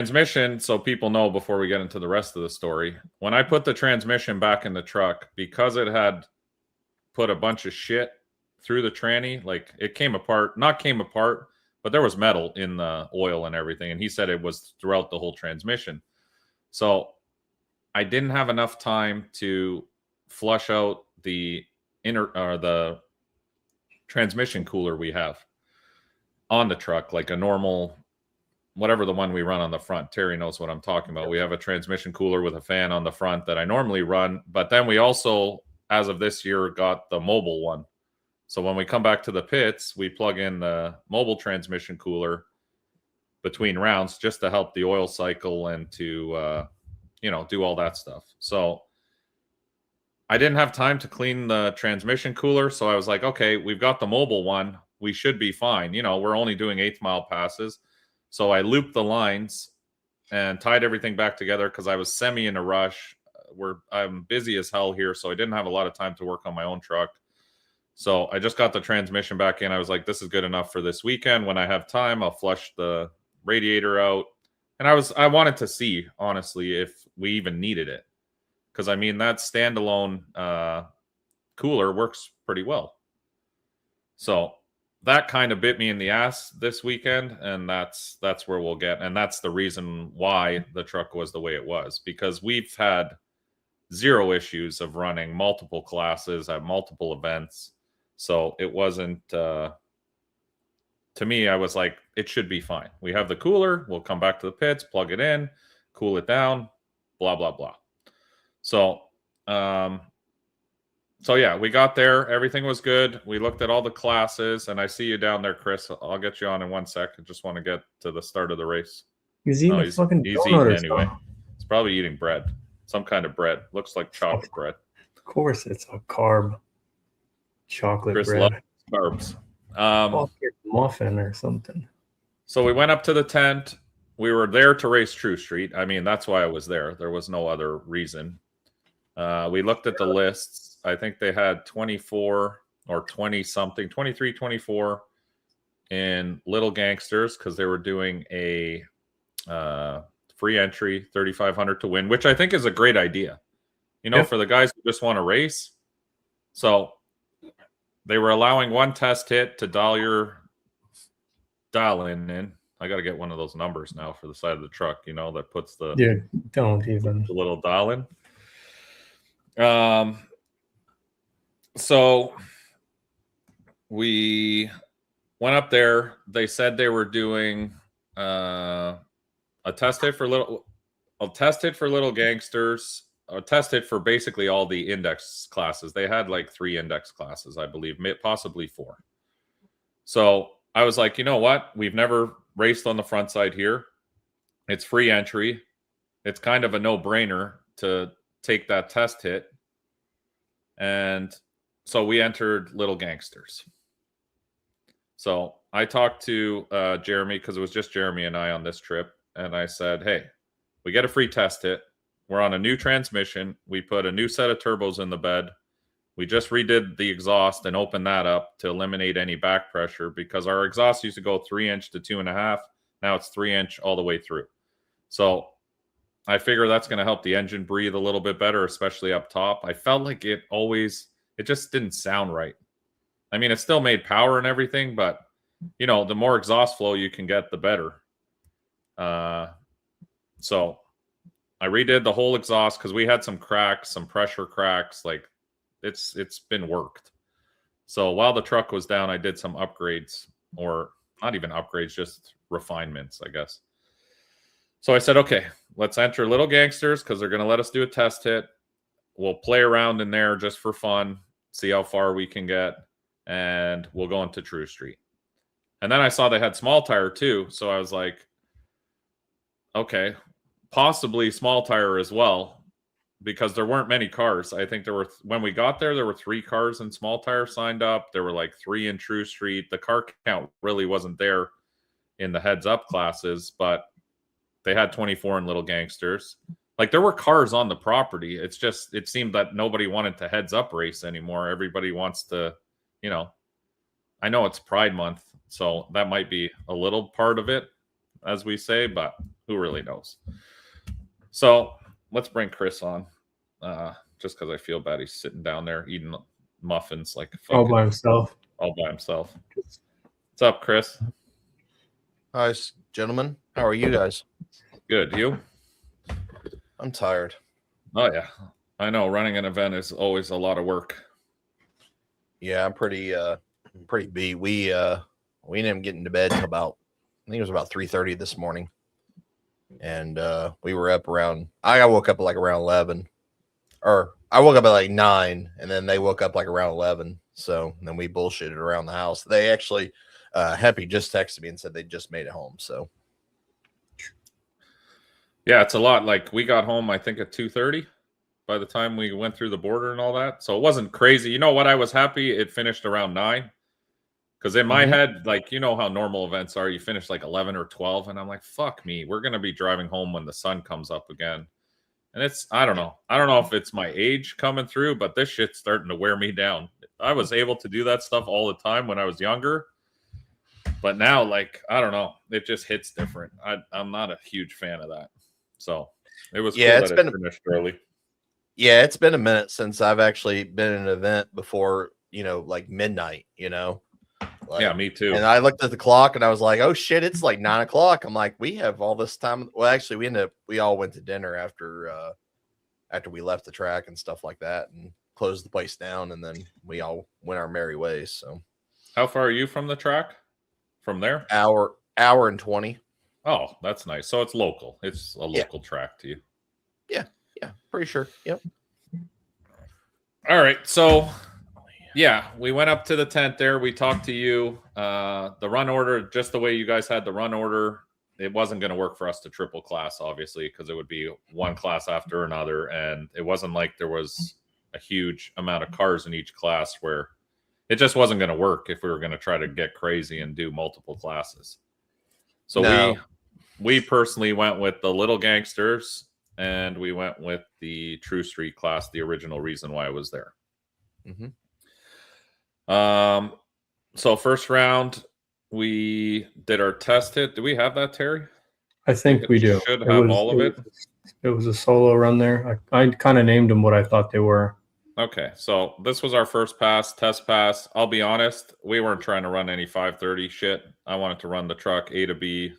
transmission, so people know before we get into the rest of the story, when I put the transmission back in the truck, because it had put a bunch of shit through the tranny, like it came apart, but there was metal in the oil and everything. And he said it was throughout the whole transmission. So I didn't have enough time to flush out the the transmission cooler we have on the truck, like a normal, whatever the one we run on the front. Terry knows what I'm talking about. We have a transmission cooler with a fan on the front that I normally run, but then we also, as of this year, got the mobile one. So when we come back to the pits, we plug in the mobile transmission cooler between rounds just to help the oil cycle and to, do all that stuff. So I didn't have time to clean the transmission cooler. So I was like, okay, we've got the mobile one. We should be fine. We're only doing 8th mile passes. So I looped the lines and tied everything back together because I was semi in a rush. I'm busy as hell here, so I didn't have a lot of time to work on my own truck. So I just got the transmission back in. I was like, this is good enough for this weekend. When I have time, I'll flush the radiator out. And I wanted to see, honestly, if we even needed it. Because, I mean, that standalone cooler works pretty well. So that kind of bit me in the ass this weekend, and that's where we'll get. And that's the reason why the truck was the way it was, because we've had zero issues of running multiple classes at multiple events. So it wasn't, to me, I was like, it should be fine. We have the cooler. We'll come back to the pits, plug it in, cool it down, blah, blah, blah. So, yeah, we got there. Everything was good. We looked at all the classes, and I see you down there, Chris. I'll get you on in 1 sec. I just want to get to the start of the race. He's eating he's eating anyway. He's probably eating bread. Some kind of bread. Looks like chocolate bread. Of course, it's a carb chocolate Chris bread. Loves carbs. Muffin or something. So we went up to the tent. We were there to race True Street. I mean, that's why I was there. There was no other reason. We looked at the lists. I think they had 24 or 20-something, 23, 24 in Little Gangsters because they were doing a free entry, 3,500 to win, which I think is a great idea, for the guys who just want to race. So they were allowing one test hit to dial in. I got to get one of those numbers now for the side of the truck, that puts the don't even the little dial in. So we went up there. They said they were doing a test hit for little gangsters, a test hit for basically all the index classes. They had like 3 index classes, I believe, possibly 4. So I was like, you know what? We've never raced on the front side here. It's free entry. It's kind of a no-brainer to take that test hit. And so we entered Little Gangsters. So I talked to Jeremy, because it was just Jeremy and I on this trip. And I said, hey, we get a free test hit. We're on a new transmission. We put a new set of turbos in the bed. We just redid the exhaust and opened that up to eliminate any back pressure, because our exhaust used to go 3-inch to 2.5. Now it's 3-inch all the way through. So I figure that's going to help the engine breathe a little bit better, especially up top. I felt like it just didn't sound right. I mean, it still made power and everything, but, the more exhaust flow you can get, the better. So I redid the whole exhaust because we had some cracks, some pressure cracks. Like it's been worked. So while the truck was down, I did some upgrades, or not even upgrades, just refinements, I guess. So I said, okay, let's enter Little Gangsters because they're going to let us do a test hit. We'll play around in there just for fun, see how far we can get, and we'll go into True Street. And then I saw they had small tire too, so I was like, okay, possibly small tire as well, because there weren't many cars. I think when we got there were 3 cars in small tire signed up. There were like 3 in True Street. The car count really wasn't there in the heads up classes, but they had 24 in Little Gangsters. Like there were cars on the property. It's just, it seemed that nobody wanted to heads up race anymore. Everybody wants to, I know it's Pride Month, so that might be a little part of it, as we say, but who really knows? So let's bring Chris on, just because I feel bad he's sitting down there eating muffins like a all by himself. All by himself. What's up, Chris? Hi, gentlemen. How are you guys? Good. You? I'm tired. Oh yeah, I know. Running an event is always a lot of work. Yeah, I'm pretty beat. We didn't even get into bed till about, I think it was about 3:30 this morning, and we were up around. I woke up like around 11, or I woke up at like 9, and then they woke up like around 11. So then we bullshitted around the house. They actually, Happy just texted me and said they just made it home. So yeah, it's a lot. Like we got home, I think at 2:30. By the time we went through the border and all that, so it wasn't crazy. You know what? I was happy it finished around 9, because in my head, like, you know how normal events are, you finish like 11 or 12, and I'm like, fuck me, we're gonna be driving home when the sun comes up again. And it's, I don't know if it's my age coming through, but this shit's starting to wear me down. I was able to do that stuff all the time when I was younger, but now, like, I don't know, it just hits different. I'm not a huge fan of that. So it was cool that it finished early. Yeah, it's been a minute since I've actually been in an event before, like midnight, Like, yeah, me too. And I looked at the clock and I was like, oh shit, it's like 9 o'clock. I'm like, we have all this time. Well, actually, we all went to dinner after we left the track and stuff like that, and closed the place down, and then we all went our merry ways. So how far are you from the track? From there? Hour and 20. Oh, that's nice. So it's local. It's a local track to you. Yeah, pretty sure. Yep. All right. So, yeah, we went up to the tent there. We talked to you. The run order, just the way you guys had the run order, it wasn't going to work for us to triple class, obviously, because it would be one class after another. And it wasn't like there was a huge amount of cars in each class, where it just wasn't going to work if we were going to try to get crazy and do multiple classes. So we personally went with the Little Gangsters, and we went with the True Street class, the original reason why I was there. So first round, we did our test hit. Do we have that, Terry? I think we do. Should have all of it. It was a solo run there. I kind of named them what I thought they were. Okay, so this was our first test pass. I'll be honest, we weren't trying to run any 530 shit. I wanted to run the truck A to B,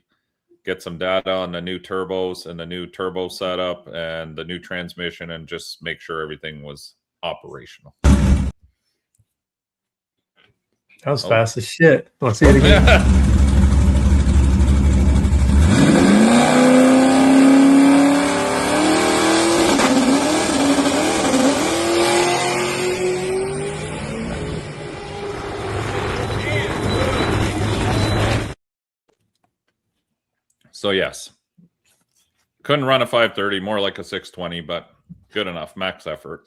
get some data on the new turbos and the new turbo setup and the new transmission, and just make sure everything was operational. That was fast as shit. Let's see it again. So yes, couldn't run a 530, more like a 620, but good enough, max effort.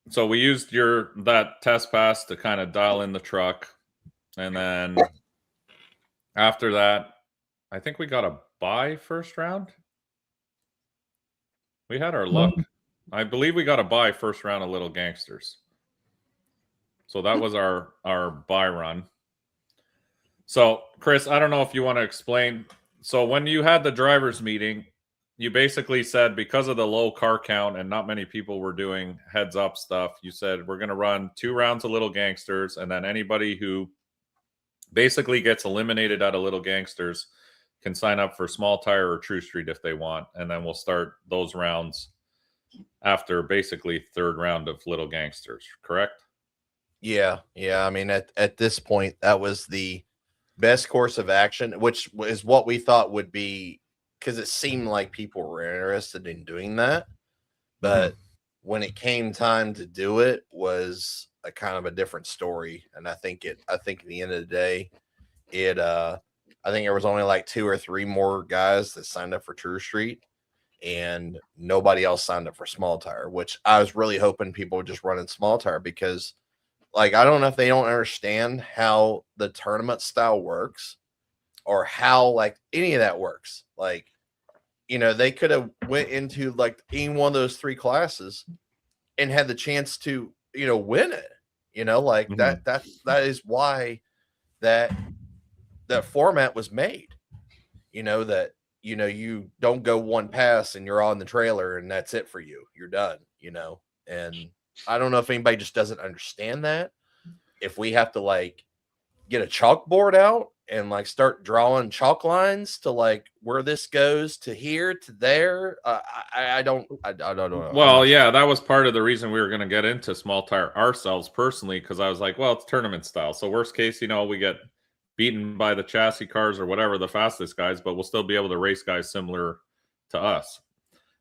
So we used that test pass to kind of dial in the truck, and then after that, I think we got a bye first round. We had our luck. I believe we got a bye first round of Little Gangsters. So that was our bye run. So, Chris, I don't know if you want to explain. So when you had the drivers meeting, you basically said, because of the low car count and not many people were doing heads up stuff, you said, we're going to run 2 rounds of Little Gangsters, and then anybody who basically gets eliminated out of Little Gangsters can sign up for Small Tire or True Street if they want. And then we'll start those rounds after basically 3rd round of Little Gangsters, correct? Yeah. I mean, at this point, that was the best course of action, which is what we thought would be, because it seemed like people were interested in doing that. But when it came time to do it, was a kind of a different story. And I think at the end of the day, I think there was only like 2 or 3 more guys that signed up for True Street, and nobody else signed up for Small Tire, which I was really hoping people would just run in Small Tire, because, like, I don't know if they don't understand how the tournament style works, or how, like, any of that works. Like, they could have went into like any one of those 3 classes and had the chance to, win it. Like that is why that that format was made. That you don't go one pass and you're on the trailer and that's it for you. You're done. And I don't know if anybody just doesn't understand that. If we have to like get a chalkboard out and like start drawing chalk lines to like where this goes to here to there, I don't know. Well, yeah, that was part of the reason we were going to get into small tire ourselves personally, because I was like, well, it's tournament style. So worst case, we get beaten by the chassis cars or whatever, the fastest guys, but we'll still be able to race guys similar to us.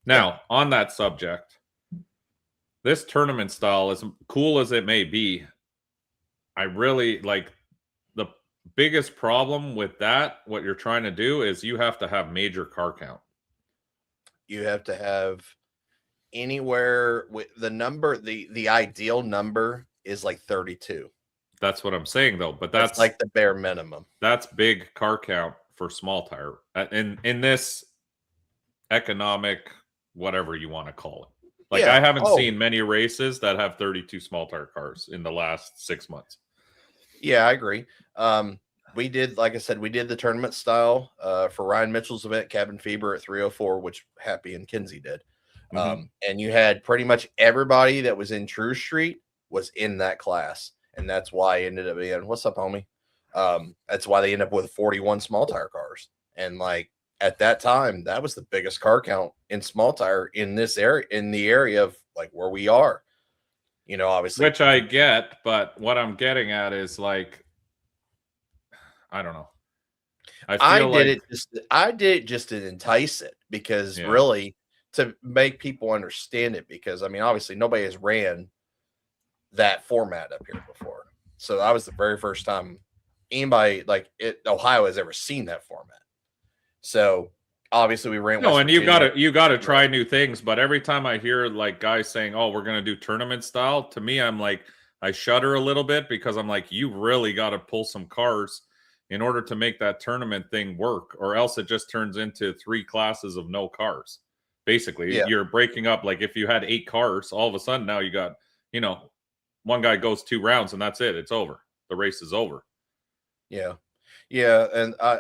Now, on that subject, this tournament style, as cool as it may be, I really like the biggest problem with that. What you're trying to do is you have to have major car count. You have to have anywhere with the number, the ideal number is like 32. That's what I'm saying, though. But that's like the bare minimum. That's big car count for small tire in this economic, whatever you want to call it. Like, I haven't seen many races that have 32 small tire cars in the last 6 months. Yeah, I agree. We did, like I said, we did the tournament style for Ryan Mitchell's event, Cabin Fever at 304, which Happy and Kinsey did. And you had pretty much everybody that was in True Street was in that class. And that's why it ended up being, what's up, homie? That's why they ended up with 41 small tire cars. And like at that time, that was the biggest car count in small tire in this area, in the area of like where we are, obviously. Which I get, but what I'm getting at is like, I don't know. I did it just to entice it because really to make people understand it, because I mean, obviously nobody has ran that format up here before. So that was the very first time anybody like Ohio has ever seen that format. So obviously we ran. No, and you gotta try new things. But every time I hear like guys saying, "Oh, we're gonna do tournament style," to me, I'm like, I shudder a little bit because I'm like, you really got to pull some cars in order to make that tournament thing work, or else it just turns into 3 classes of no cars. Basically, you're breaking up. Like if you had 8 cars, all of a sudden now you got, one guy goes 2 rounds and that's it. It's over. The race is over. Yeah. Yeah. And I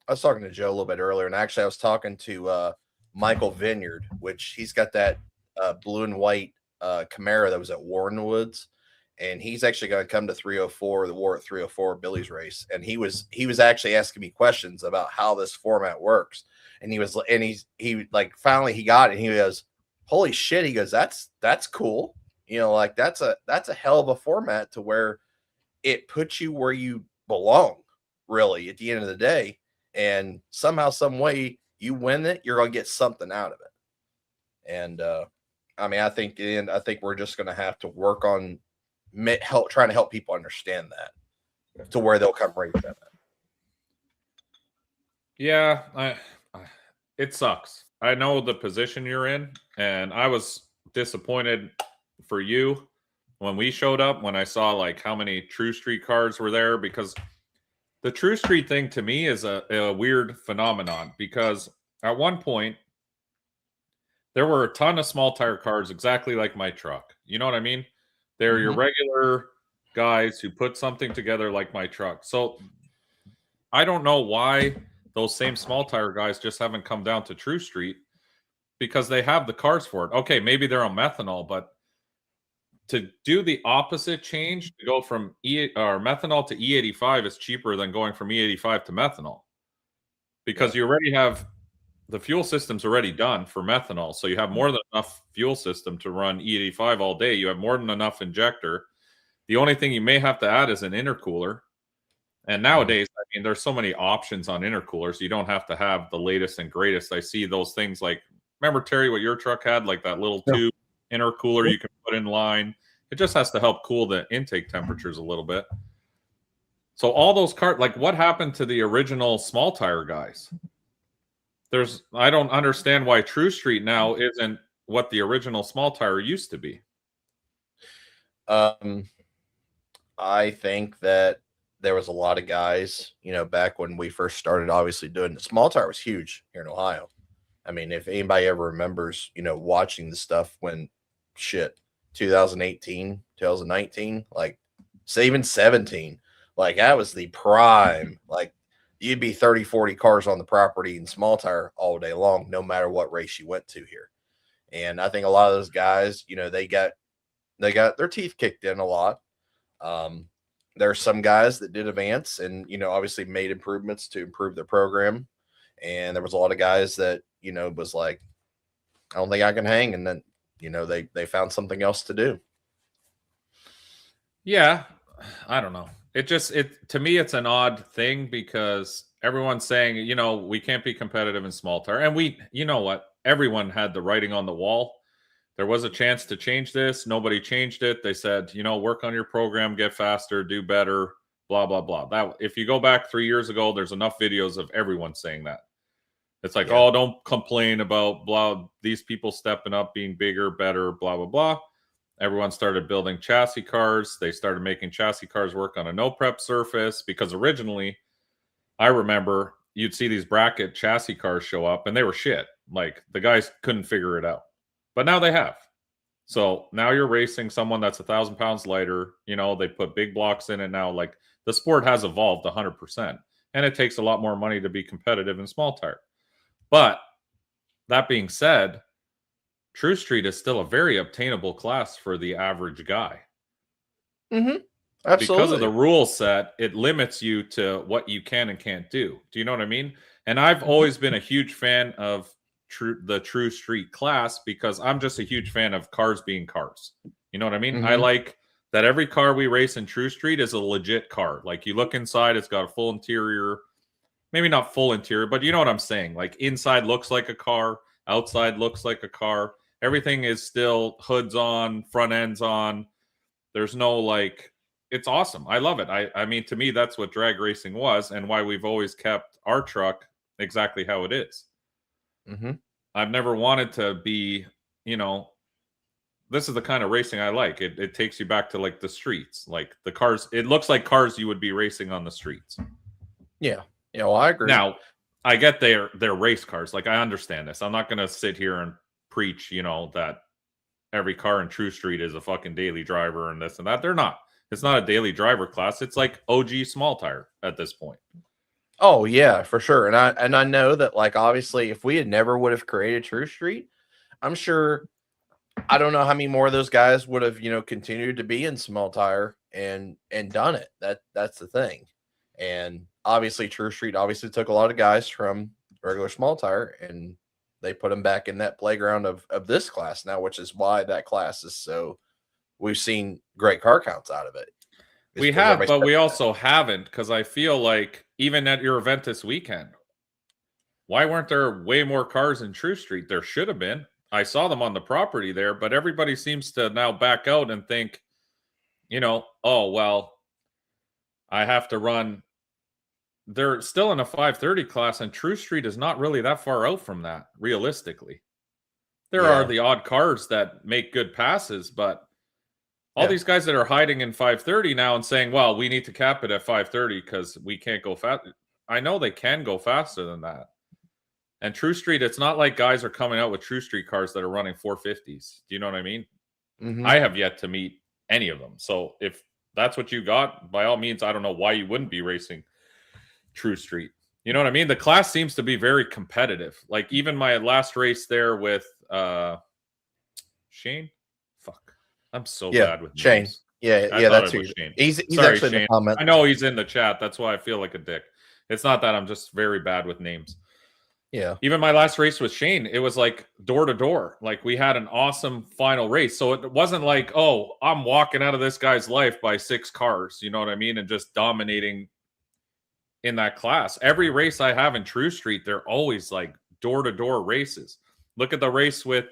was talking to Joe a little bit earlier, and actually I was talking to Michael Vineyard, which he's got that blue and white Camaro that was at Warren Woods. And he's actually going to come to 304, the War at 304 Billy's race. And he was actually asking me questions about how this format works. And he finally he got it. And he goes, holy shit. He goes, that's cool. Like that's a hell of a format to where it puts you where you belong, really, at the end of the day. And somehow, some way you win it, you're going to get something out of it. And I mean, I think we're just going to have to work on trying to help people understand that to where they'll come race that. Yeah, it sucks. I know the position you're in, and I was disappointed for you when we showed up, when I saw like how many True Street cars were there, because the True Street thing to me is a weird phenomenon, because at one point there were a ton of small tire cars exactly like my truck. You know what I mean? They're your regular guys who put something together like my truck. So I don't know why those same small tire guys just haven't come down to True Street, because they have the cars for it. Okay, maybe they're on methanol, but to do the opposite change, to go from methanol to E85 is cheaper than going from E85 to methanol, because you already have the fuel system's already done for methanol. So you have more than enough fuel system to run E85 all day. You have more than enough injector. The only thing you may have to add is an intercooler. And nowadays, I mean, there's so many options on intercoolers. You don't have to have the latest and greatest. I see those things like, remember, Terry, what your truck had, like that little tube intercooler you can put in line. It just has to help cool the intake temperatures a little bit. So all those cars, like what happened to the original small tire guys? I don't understand why True Street now isn't what the original small tire used to be. I think that there was a lot of guys, back when we first started, obviously doing the small tire was huge here in Ohio. I mean, if anybody ever remembers, watching the stuff when 2018, 2019, like say even 17, Like that was the prime. Like you'd be 30, 40 cars on the property in small tire all day long, no matter what race you went to here. And I think a lot of those guys, you know, they got their teeth kicked in a lot. There are some guys that did advance and, you know, obviously made improvements to improve their program. And there was a lot of guys that, you know, was like, I don't think I can hang. And then, you know, they found something else to do. Yeah, I don't know. To me, it's an odd thing because everyone's saying, you know, we can't be competitive in small tire. And you know what? Everyone had the writing on the wall. There was a chance to change this. Nobody changed it. They said, you know, work on your program, get faster, do better, blah, blah, blah. That if you go back 3 years ago, there's enough videos of everyone saying that. It's like, oh, don't complain about blah, these people stepping up, being bigger, better, blah, blah, blah. Everyone started building chassis cars. They started making chassis cars work on a no prep surface because originally, I remember you'd see these bracket chassis cars show up and they were shit. Like the guys couldn't figure it out. But now they have. So now you're racing someone that's 1,000 pounds lighter. You know, they put big blocks in it now. Like the sport has evolved 100%. And it takes a lot more money to be competitive in small tire. But that being said, True Street is still a very obtainable class for the average guy. Mm-hmm. Absolutely. Because of the rule set, it limits you to what you can and can't do. Do you know what I mean? And I've always been a huge fan of the True Street class because I'm just a huge fan of cars being cars. You know what I mean? Mm-hmm. I like that every car we race in True Street is a legit car. Like you look inside, it's got a full interior. Maybe not full interior, but you know what I'm saying. Like inside looks like a car, outside looks like a car. Everything is still hoods on, front ends on. There's no like, it's awesome. I love it. I mean, to me, that's what drag racing was and why we've always kept our truck exactly how it is. Mm-hmm. I've never wanted to be, you know, this is the kind of racing I like. It takes you back to like the streets, like the cars. It looks like cars you would be racing on the streets. Yeah. Yeah, well, I agree. Now, I get they're race cars. Like I understand this. I'm not going to sit here and preach, you know, that every car in True Street is a fucking daily driver and this and that. They're not. It's not a daily driver class. It's like OG small tire at this point. Oh yeah, for sure. And I know that like obviously if we had never would have created True Street, I'm sure I don't know how many more of those guys would have, you know, continued to be in small tire and done it. That's the thing. And obviously True Street obviously took a lot of guys from regular small tire and they put them back in that playground of this class now, which is why that class is so we've seen great car counts out of it. We have, but we also haven't because I feel like even at your event this weekend, why weren't there way more cars in True Street? There should have been. I saw them on the property there, but everybody seems to now back out and think, you know, oh, well, I have to run. They're still in a 530 class, and True Street is not really that far out from that, realistically. There are the odd cars that make good passes, but all these guys that are hiding in 530 now and saying, well, we need to cap it at 530 because we can't go fast. I know they can go faster than that. And True Street, it's not like guys are coming out with True Street cars that are running 450s. Do you know what I mean? Mm-hmm. I have yet to meet any of them. So if that's what you got, by all means, I don't know why you wouldn't be racing True Street. You know what I mean? The class seems to be very competitive. Like even my last race there with Shane. Fuck. I'm so bad with Shane. names. Yeah, that's who. Shane. He's Sorry, actually Shane. in the comments. I know he's in the chat. That's why I feel like a dick. It's not that I'm just very bad with names. Yeah. Even my last race with Shane, it was like door to door. Like we had an awesome final race. So it wasn't like, oh, I'm walking out of this guy's life by 6 cars. You know what I mean? And just dominating in that class. Every race I have in True Street, they're always like door to door races. Look at the race with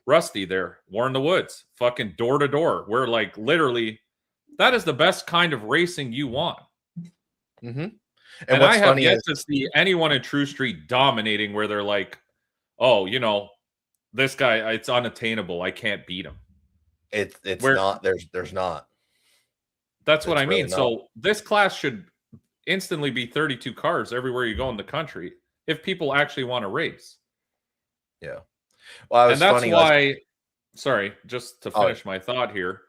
Rusty there, War in the Woods, fucking door to door. We're like literally, that is the best kind of racing you want. Mm-hmm. And I have yet to see anyone in True Street dominating where they're like, oh, you know, this guy, it's unattainable. I can't beat him. It's not. There's not. That's what I mean. Really so this class should instantly be 32 cars everywhere you go in the country if people actually want to race. Yeah. Well, and that's why, sorry, just to finish my thought here.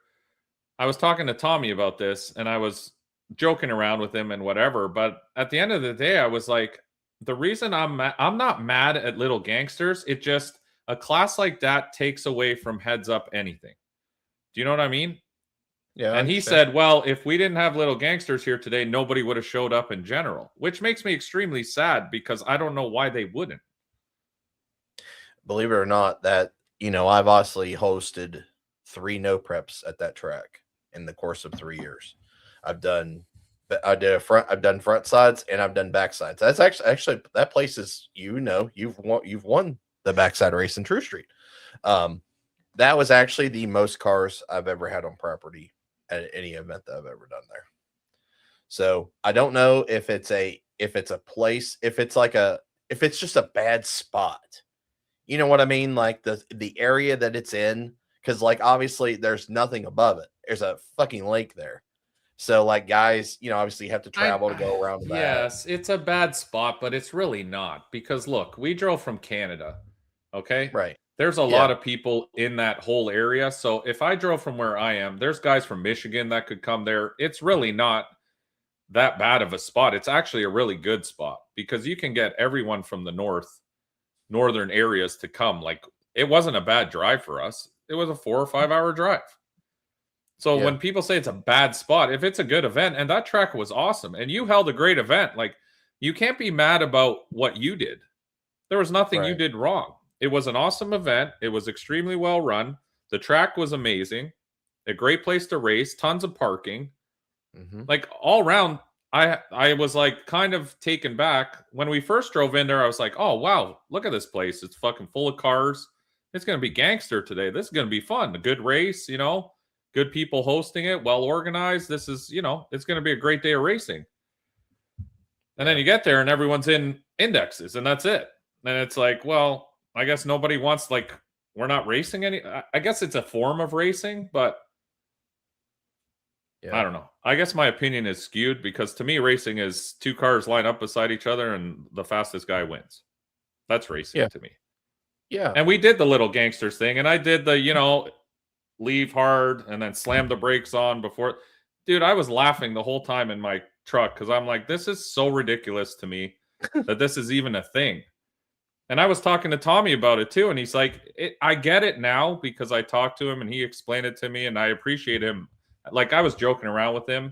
I was talking to Tommy about this and I was joking around with him and whatever. But at the end of the day, I was like, the reason I'm not mad at Little Gangsters. It just a class like that takes away from Heads Up anything. Do you know what I mean? Yeah. And he said, well, if we didn't have Little Gangsters here today, nobody would have showed up in general, which makes me extremely sad because I don't know why they wouldn't. Believe it or not, that, I've obviously hosted 3 no preps at that track in the course of 3 years. I've done front sides and I've done back sides. That's actually that place is, you've won the backside race in True Street. That was actually the most cars I've ever had on property at any event that I've ever done there. So I don't know if it's a place, if it's just a bad spot. You know what I mean? Like the area that it's in, because like obviously there's nothing above it. There's a fucking lake there. So like guys, obviously you have to travel to go around that. Yes, it's a bad spot, but it's really not, because look, we drove from Canada. Okay. Right. There's a lot of people in that whole area. So if I drove from where I am, there's guys from Michigan that could come there. It's really not that bad of a spot. It's actually a really good spot because you can get everyone from the northern areas to come. Like, it wasn't a bad drive for us. It was a 4 or 5 hour drive. So when people say it's a bad spot, if it's a good event, and that track was awesome and you held a great event, like, you can't be mad about what you did. There was nothing you did wrong. It was an awesome event. It was extremely well run. The track was amazing. A great place to race, tons of parking. Mm-hmm. Like, all around, I was like kind of taken back. When we first drove in there, I was like, oh, wow, look at this place. It's fucking full of cars. It's going to be gangster today. This is going to be fun. A good race, good people hosting it, well organized. This is, it's going to be a great day of racing. And then you get there and everyone's in indexes and that's it. And it's like, well, I guess nobody wants, like, we're not racing any. I guess it's a form of racing, but I don't know. I guess my opinion is skewed because to me, racing is 2 cars line up beside each other and the fastest guy wins. That's racing to me. Yeah. And we did the Little Gangsters thing, and I did the, leave hard and then slam the brakes on before. Dude, I was laughing the whole time in my truck because I'm like, this is so ridiculous to me that this is even a thing. And I was talking to Tommy about it too, and he's like, I get it now because I talked to him and he explained it to me, and I appreciate him. Like, I was joking around with him,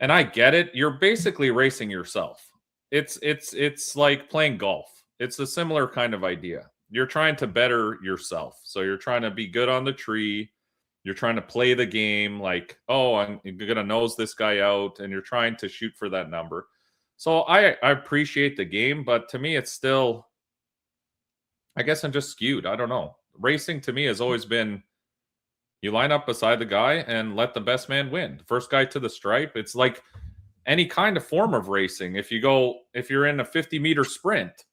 and I get it. You're basically racing yourself. It's like playing golf. It's a similar kind of idea. You're trying to better yourself. So you're trying to be good on the tree. You're trying to play the game like, oh, I'm going to nose this guy out, and you're trying to shoot for that number. So I appreciate the game, but to me, it's still, I guess I'm just skewed. I don't know. Racing to me has always been, you line up beside the guy and let the best man win. First guy to the stripe. It's like any kind of form of racing. If you're in a 50-meter sprint,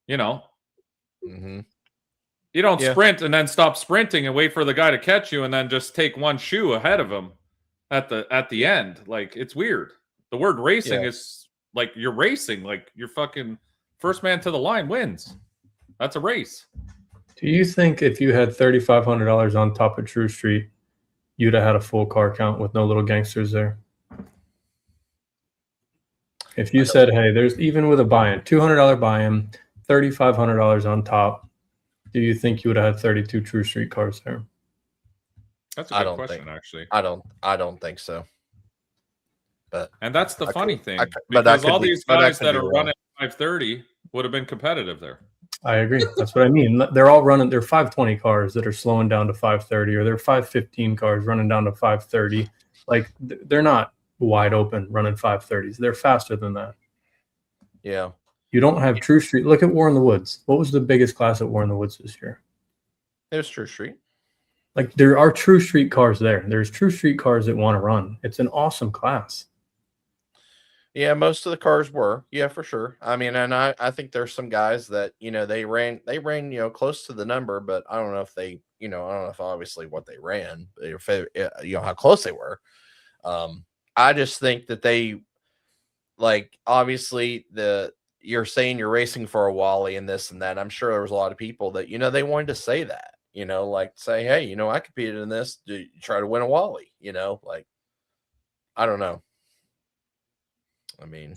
you don't sprint and then stop sprinting and wait for the guy to catch you and then just take one shoe ahead of him at the end. Like, it's weird. The word racing is like you're racing, like you're fucking first man to the line wins. That's a race. Do you think if you had $3,500 on top of True Street, you'd have had a full car count with no Little Gangsters there? If you said, hey, there's, even with a buy-in, $200 buy-in, $3,500 on top, do you think you would have had 32 True Street cars there? That's a good question, actually. I don't think so. And that's the funny thing. Because all these guys that are running 530 would have been competitive there. I agree. That's what I mean. They're all running. They're 520 cars that are slowing down to 530, or they're 515 cars running down to 530. Like, they're not wide open running 530s. They're faster than that. Yeah. You don't have True Street. Look at War in the Woods. What was the biggest class at War in the Woods this year? It was True Street. Like, there are True Street cars there. There's True Street cars that want to run. It's an awesome class. Yeah, most of the cars were. Yeah, for sure. I mean, and I think there's some guys that, they ran, close to the number, but I don't know if they, I don't know if obviously what they ran, if how close they were. I just think that they, like, obviously you're saying you're racing for a Wally and this and that. I'm sure there was a lot of people that, they wanted to say that, like say, hey, I competed in this. Do you try to win a Wally? Like, I don't know. I mean,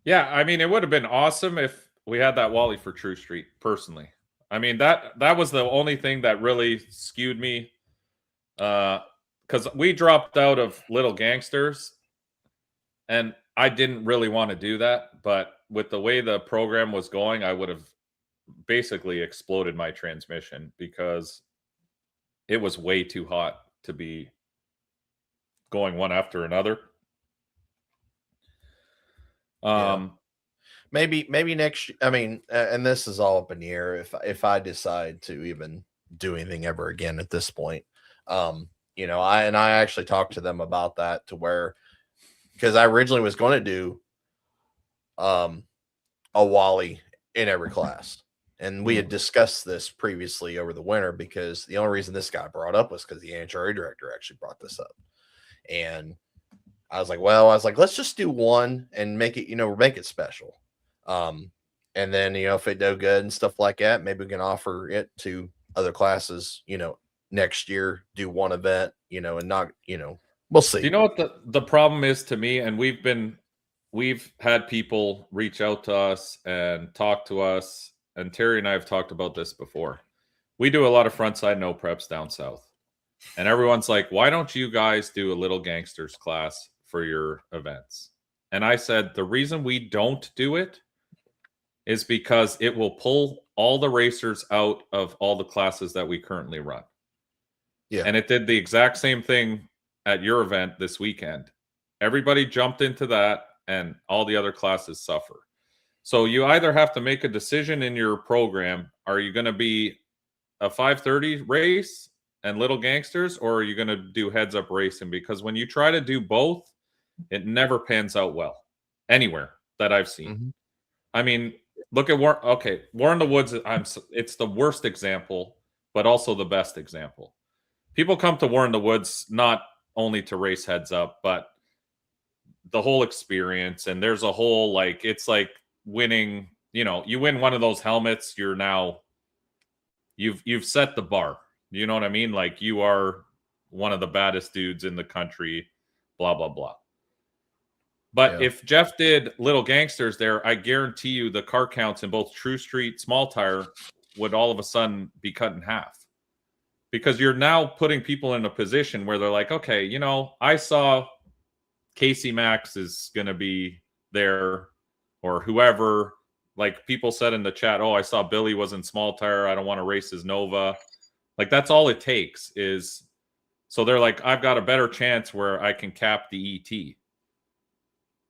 Yeah, I mean, it would have been awesome if we had that Wally for True Street, personally. I mean, that was the only thing that really skewed me. Because we dropped out of Little Gangsters, and I didn't really want to do that. But with the way the program was going, I would have basically exploded my transmission because it was way too hot to be going one after another. Maybe next. I mean, and this is all up in the air. If I decide to even do anything ever again at this point, you know, I actually talked to them about that, to where, because I originally was going to do a Wally in every class, and we had discussed this previously over the winter, because the only reason this got brought up was because the NHRA director actually brought this up, and I was like, let's just do one and make it, make it special. And then, if it do good and stuff like that, maybe we can offer it to other classes, next year, do one event, and not, we'll see. Do you know what the problem is to me? And we've had people reach out to us and talk to us, and Terry and I have talked about this before. We do a lot of frontside no preps down south, and everyone's like, why don't you guys do a Little Gangsters class for your events? And I said, the reason we don't do it is because it will pull all the racers out of all the classes that we currently run. Yeah. And it did the exact same thing at your event this weekend. Everybody jumped into that, and all the other classes suffer. So you either have to make a decision in your program. Are you going to be a 530 race and Little Gangsters, or are you going to do heads up racing? Because when you try to do both, it never pans out well anywhere that I've seen. Mm-hmm. I mean, look at War in the Woods. It's the worst example, but also the best example. People come to War in the Woods not only to race heads up, but the whole experience. And there's a whole, like, it's like winning, you win one of those helmets, you've set the bar. You know what I mean? Like, you are one of the baddest dudes in the country, blah, blah, blah. But if Jeff did Little Gangsters there, I guarantee you the car counts in both True Street, Small Tire would all of a sudden be cut in half. Because you're now putting people in a position where they're like, okay, I saw Casey Max is going to be there, or whoever. Like, people said in the chat, oh, I saw Billy was in Small Tire. I don't want to race his Nova. Like, that's all it takes is. So they're like, I've got a better chance where I can cap the ET.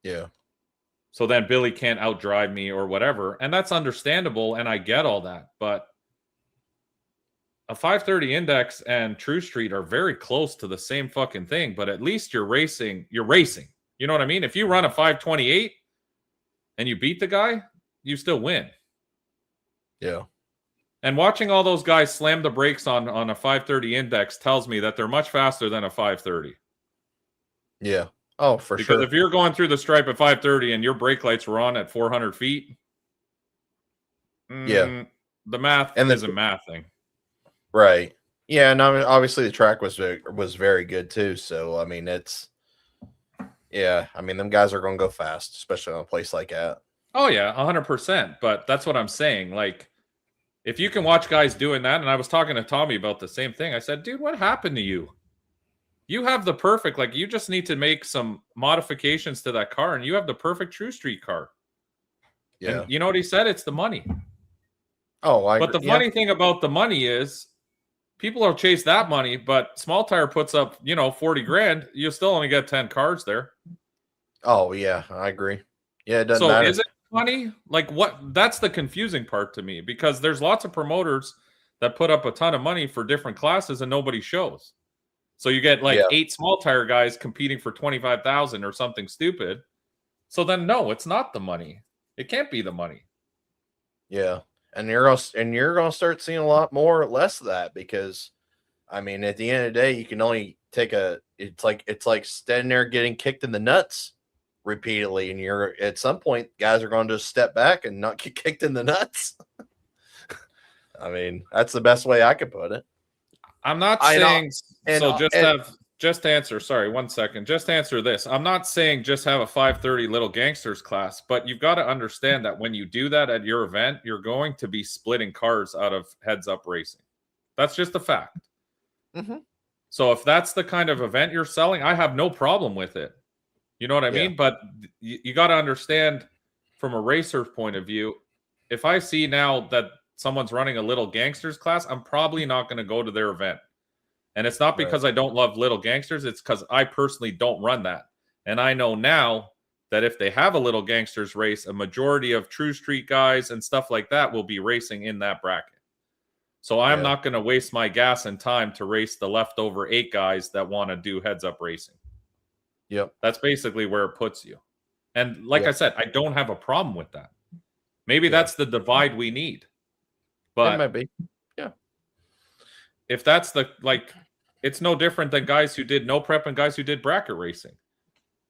Yeah. So then Billy can't outdrive me or whatever. And that's understandable. And I get all that. But a 530 index and True Street are very close to the same fucking thing. But at least you're racing. You know what I mean? If you run a 528 and you beat the guy, you still win. Yeah. And watching all those guys slam the brakes on a 530 index tells me that they're much faster than a 530. Yeah. Oh, for sure. Because if you're going through the stripe at 530 and your brake lights were on at 400 feet, the math isn't mathing. Right. Yeah, and obviously the track was very good too. So I mean, them guys are going to go fast, especially on a place like that. Oh yeah, 100%. But that's what I'm saying. Like, if you can watch guys doing that, and I was talking to Tommy about the same thing. I said, dude, what happened to you? You have the perfect, like, you just need to make some modifications to that car, and you have the perfect True Street car. Yeah. And you know what he said? It's the money. Oh, But the funny thing about the money is people will chase that money, but Small Tire puts up, 40 grand. You still only get 10 cars there. Oh, yeah, I agree. Yeah, it doesn't matter. So is it money? Like, what? That's the confusing part to me, because there's lots of promoters that put up a ton of money for different classes and nobody shows. So you get 8 Small Tire guys competing for 25,000 or something stupid. So then, no, it's not the money. It can't be the money. Yeah, and you're gonna start seeing a lot more less of that, because, I mean, at the end of the day, you can only take it's like standing there getting kicked in the nuts repeatedly, and you're at some point, guys are going to just step back and not get kicked in the nuts. I mean, that's the best way I could put it. I'm not saying have just answer. Sorry, 1 second. Just answer this. I'm not saying just have a 530 Little Gangsters class, but you've got to understand that when you do that at your event, you're going to be splitting cars out of heads up racing. That's just a fact. Mm-hmm. So if that's the kind of event you're selling, I have no problem with it. You know what I mean? But you got to understand from a racer's point of view, if I see now that someone's running a Little Gangsters class, I'm probably not going to go to their event. And it's not because I don't love Little Gangsters. It's because I personally don't run that. And I know now that if they have a Little Gangsters race, a majority of True Street guys and stuff like that will be racing in that bracket. So I'm not going to waste my gas and time to race the leftover 8 guys that want to do heads up racing. Yep. That's basically where it puts you. And like I said, I don't have a problem with that. Maybe that's the divide we need. But it might be. Yeah. If that's it's no different than guys who did no prep and guys who did bracket racing.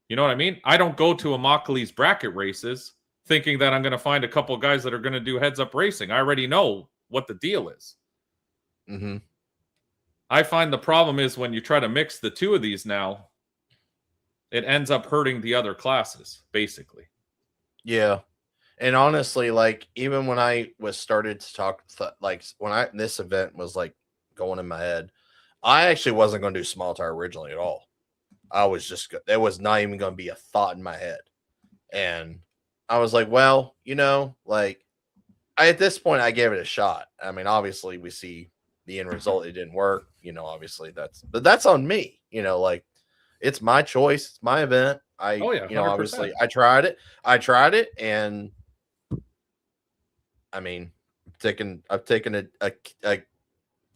You know what I mean? I don't go to Immokalee bracket races thinking that I'm going to find a couple of guys that are going to do heads up racing. I already know what the deal is. Mm-hmm. I find the problem is when you try to mix the two of these now, it ends up hurting the other classes, basically. Yeah. And honestly, like, even when I was started to talk, like, this event was like going in my head, I actually wasn't going to do small tire originally at all. I was just, there was not even going to be a thought in my head. And I was like, well, like, at this point, I gave it a shot. I mean, obviously, we see the end result. It didn't work. Obviously, that's on me. Like, it's my choice. It's my event. Obviously, I tried it, and I mean, I've taken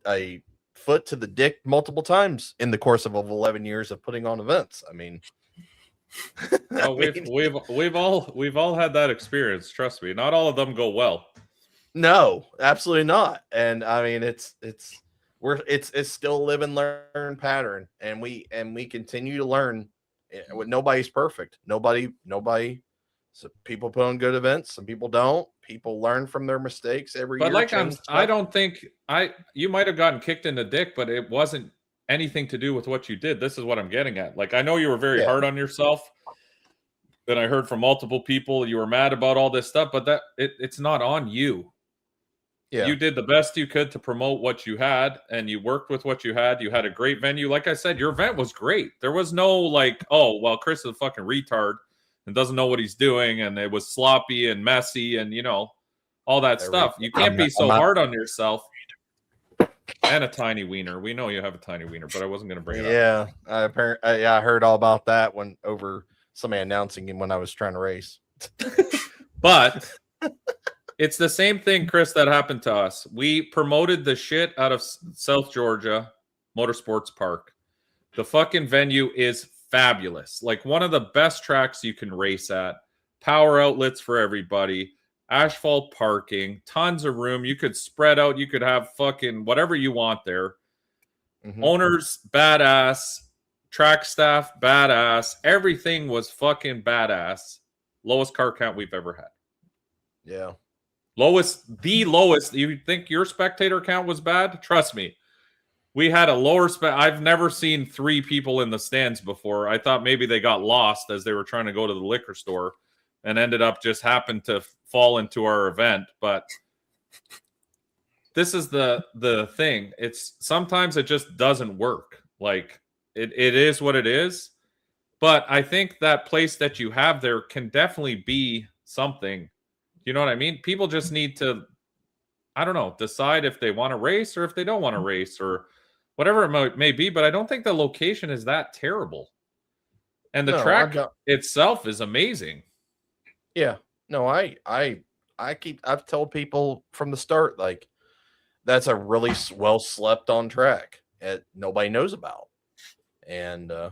a foot to the dick multiple times in the course of 11 years of putting on events. I mean, we've all had that experience. Trust me, not all of them go well. No, absolutely not. And I mean, it's still a live and learn pattern, and we continue to learn. Nobody's perfect. Nobody. So people put on good events. Some people don't. People learn from their mistakes every year. But I don't think you might have gotten kicked in the dick, but it wasn't anything to do with what you did. This is what I'm getting at. Like, I know you were very hard on yourself. That I heard from multiple people. You were mad about all this stuff, but it's not on you. Yeah. You did the best you could to promote what you had, and you worked with what you had. You had a great venue. Like I said, your event was great. There was no like, oh, well, Chris is a fucking retard and doesn't know what he's doing, and it was sloppy and messy and, all that stuff. You can't be so hard on yourself. And a tiny wiener. We know you have a tiny wiener, but I wasn't going to bring it up. Yeah, I heard all about that when over somebody announcing him when I was trying to race. But it's the same thing, Chris, that happened to us. We promoted the shit out of South Georgia Motorsports Park. The fucking venue is fabulous. Like, one of the best tracks you can race at. Power outlets for everybody. Asphalt parking. Tons of room. You could spread out. You could have fucking whatever you want there. Mm-hmm. Owners, badass. Track staff, badass. Everything was fucking badass. Lowest car count we've ever had. Yeah. The lowest. You think your spectator count was bad? Trust me. We had a lower I've never seen 3 people in the stands before. I thought maybe they got lost as they were trying to go to the liquor store and ended up just happened to fall into our event. But this is the thing. It's sometimes it just doesn't work. Like, it is what it is. But I think that place that you have there can definitely be something. You know what I mean? People just need to, I don't know, decide if they want to race or if they don't want to race or whatever it may be. But I don't think the location is that terrible. And the track itself is amazing. Yeah. No, I've told people from the start, like, that's a really well slept on track that nobody knows about. And I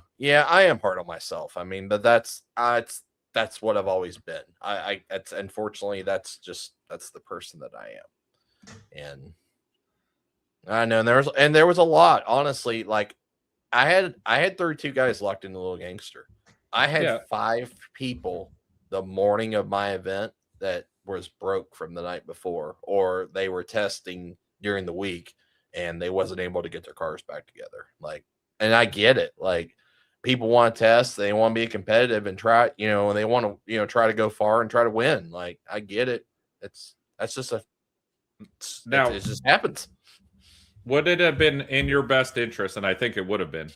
am hard on myself. I mean, but that's what I've always been. It's unfortunately that's the person that I am. And I know there was a lot, honestly. Like, I had 32 guys locked in the Little Gangster. I had 5 people the morning of my event that was broke from the night before, or they were testing during the week and they wasn't able to get their cars back together. Like, and I get it. Like, people want to test, they want to be competitive and try, and they want to, try to go far and try to win. Like, I get it. That's just Now, it just happens. would it have been in your best interest? And I think it would have been,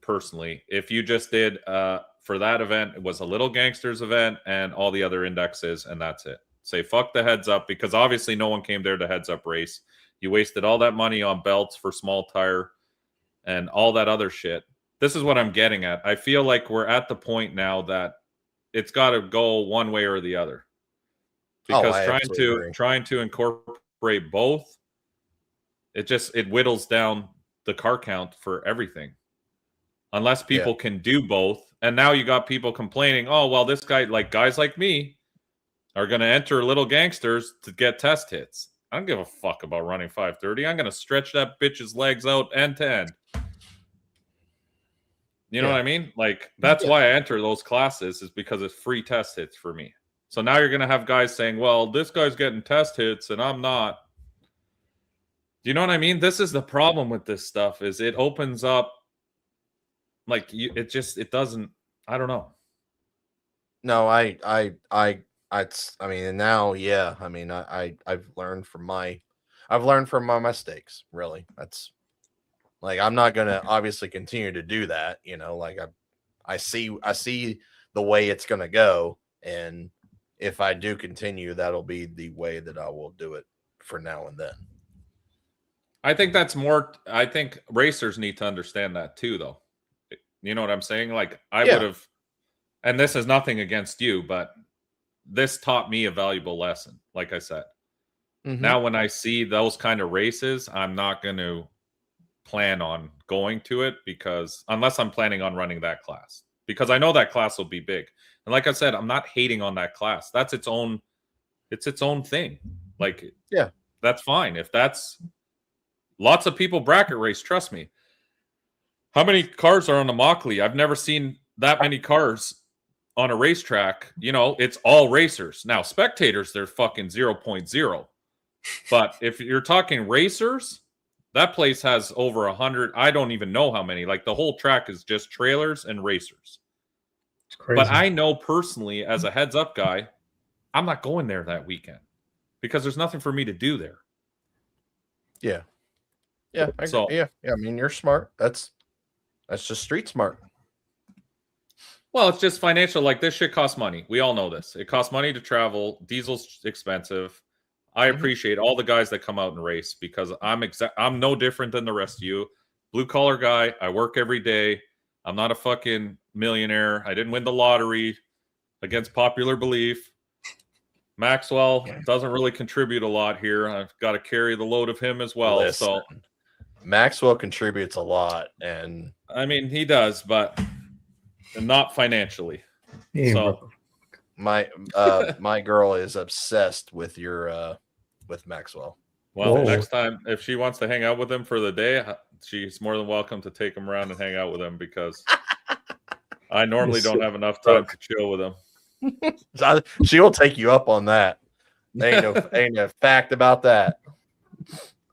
personally, if you just did for that event, it was a Little Gangsters event and all the other indexes, and that's it. Say fuck the heads up, because obviously no one came there to heads up race. You wasted all that money on belts for small tire and all that other shit. This is what I'm getting at. I feel like we're at the point now that it's got to go one way or the other, because trying to incorporate both, it whittles down the car count for everything. Unless people can do both. And now you got people complaining, oh, well, this guy, like guys like me, are going to enter Little Gangsters to get test hits. I don't give a fuck about running 530. I'm going to stretch that bitch's legs out end to end. You know what I mean? Like, that's why I enter those classes, is because it's free test hits for me. So now you're going to have guys saying, well, this guy's getting test hits and I'm not. Do you know what I mean? This is the problem with this stuff, is it opens up, like, it doesn't, I don't know. No, I mean, now, yeah. I mean, I've learned from my mistakes, really. That's, like, I'm not going to obviously continue to do that, like, I see the way it's going to go. And if I do continue, that'll be the way that I will do it for now and then. I think I think racers need to understand that too, though. You know what I'm saying? Like, I would have, and this is nothing against you, but this taught me a valuable lesson. Like I said, now when I see those kind of races, I'm not going to plan on going to it, because unless I'm planning on running that class, because I know that class will be big. And like I said, I'm not hating on that class. That's its own thing. Like, that's fine. If that's, lots of people bracket race, trust me. How many cars are on the Mockley? I've never seen that many cars on a racetrack. It's all racers. Now, spectators, they're fucking 0.0. But if you're talking racers, that place has over 100. I don't even know how many. Like, the whole track is just trailers and racers. It's crazy. But I know personally, as a heads up guy, I'm not going there that weekend because there's nothing for me to do there. Yeah. Yeah. I mean, you're smart. That's just street smart. Well, it's just financial. Like, this shit costs money. We all know this. It costs money to travel. Diesel's expensive. I appreciate all the guys that come out and race, because I'm no different than the rest of you. Blue collar guy. I work every day. I'm not a fucking millionaire. I didn't win the lottery, against popular belief. Maxwell doesn't really contribute a lot here. I've got to carry the load of him as well. Listen, so Maxwell contributes a lot, and I mean, he does, but not financially. So my girl is obsessed with with Maxwell. Well, next time, if she wants to hang out with him for the day, she's more than welcome to take him around and hang out with him, because I normally don't have enough time to chill with him. She will take you up on that. Ain't no fact about that.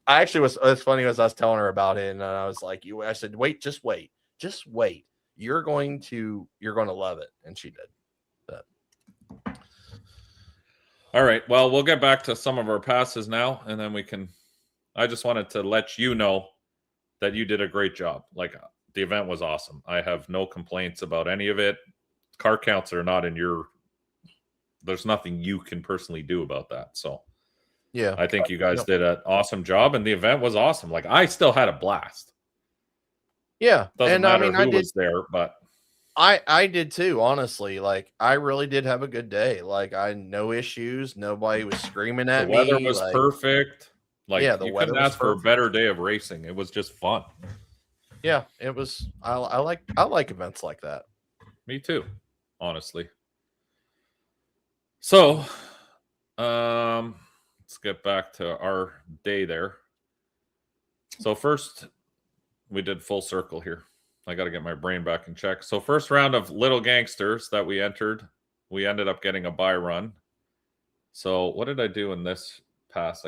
I actually it's funny as I was telling her about it, and I was like, I said, just wait. You're going to love it. And she did. But. All right. Well, we'll get back to some of our passes now, and then I just wanted to let you know that you did a great job. Like, the event was awesome. I have no complaints about any of it. Car counts are not there's nothing you can personally do about that. So yeah, I think you guys did an awesome job, and the event was awesome. Like, I still had a blast. Yeah. Doesn't matter who was there, but I did too, honestly. Like, I really did have a good day. Like, I had no issues. Nobody was screaming at me. The weather was perfect. Like, yeah, you couldn't ask for a better day of racing. It was just fun. Yeah, it was. I like events like that. Me too, honestly. So, let's get back to our day there. So first, we did full circle here. I got to get my brain back in check. So first round of Little Gangsters that we entered, we ended up getting a buy run. So what did I do in this pass?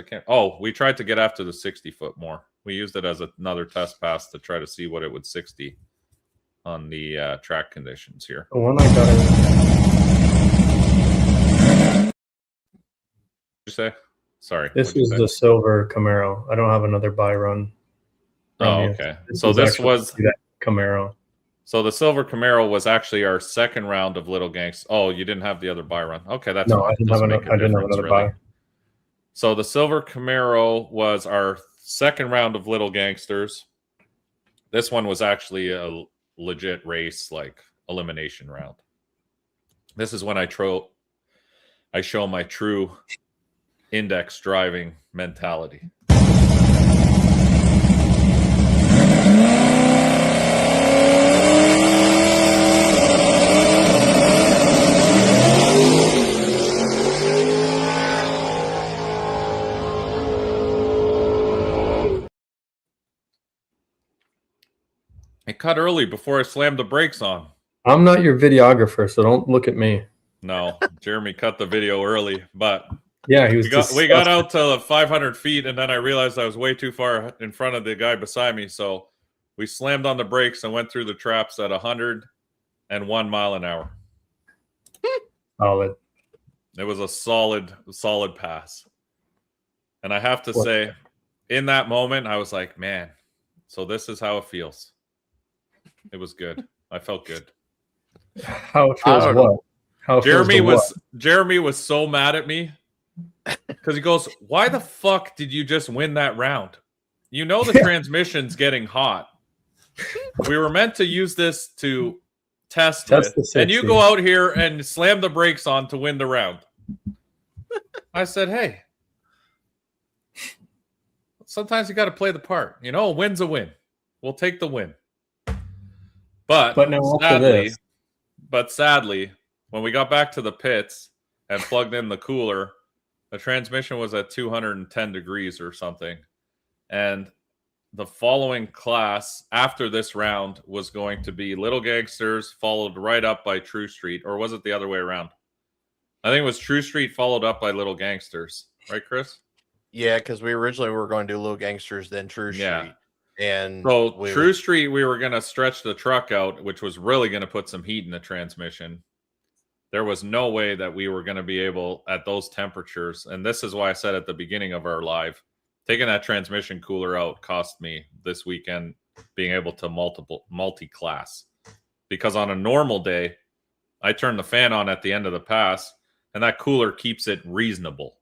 We tried to get after the 60-foot more. We used it as another test pass to try to see what it would 60 on the track conditions here. The one I got in. What'd you say? Sorry. This is the silver Camaro. I don't have another buy run. Oh, okay. So this was that Camaro. So the silver Camaro was actually our second round of Little Gangs. Oh, you didn't have the other buy run. Okay, that's no, fine. I didn't have another buy. So the silver Camaro was our second round of Little Gangsters. This one was actually a legit race, like elimination round. This is when I show my true index driving mentality. It cut early before I slammed the brakes on. I'm not your videographer, so don't look at me. No, Jeremy cut the video early, but yeah, he was. We got out to 500 feet, and then I realized I was way too far in front of the guy beside me, so we slammed on the brakes and went through the traps at 101 mile an hour. Solid. It was a solid pass, and I have to say, in that moment, I was like, man, so this is how it feels. It was good. I felt good. How it feels what? How Jeremy was so mad at me because he goes, "Why the fuck did you just win that round? You know the transmission's getting hot. We were meant to use this to test it, and you go out here and slam the brakes on to win the round." I said, "Hey, sometimes you got to play the part. You know, a win's a win. We'll take the win." But now sadly, when we got back to the pits and plugged in the cooler, the transmission was at 210 degrees or something. And the following class after this round was going to be Little Gangsters, followed right up by True Street. Or was it the other way around? I think it was True Street followed up by Little Gangsters. Right, Chris? Yeah, because we originally were going to do Little Gangsters, then True Street. Yeah. And so True Street, we were going to stretch the truck out, which was really going to put some heat in the transmission. There was no way that we were going to be able at those temperatures. And this is why I said at the beginning of our live, taking that transmission cooler out cost me this weekend being able to multi-class. Because on a normal day, I turn the fan on at the end of the pass, and that cooler keeps it reasonable.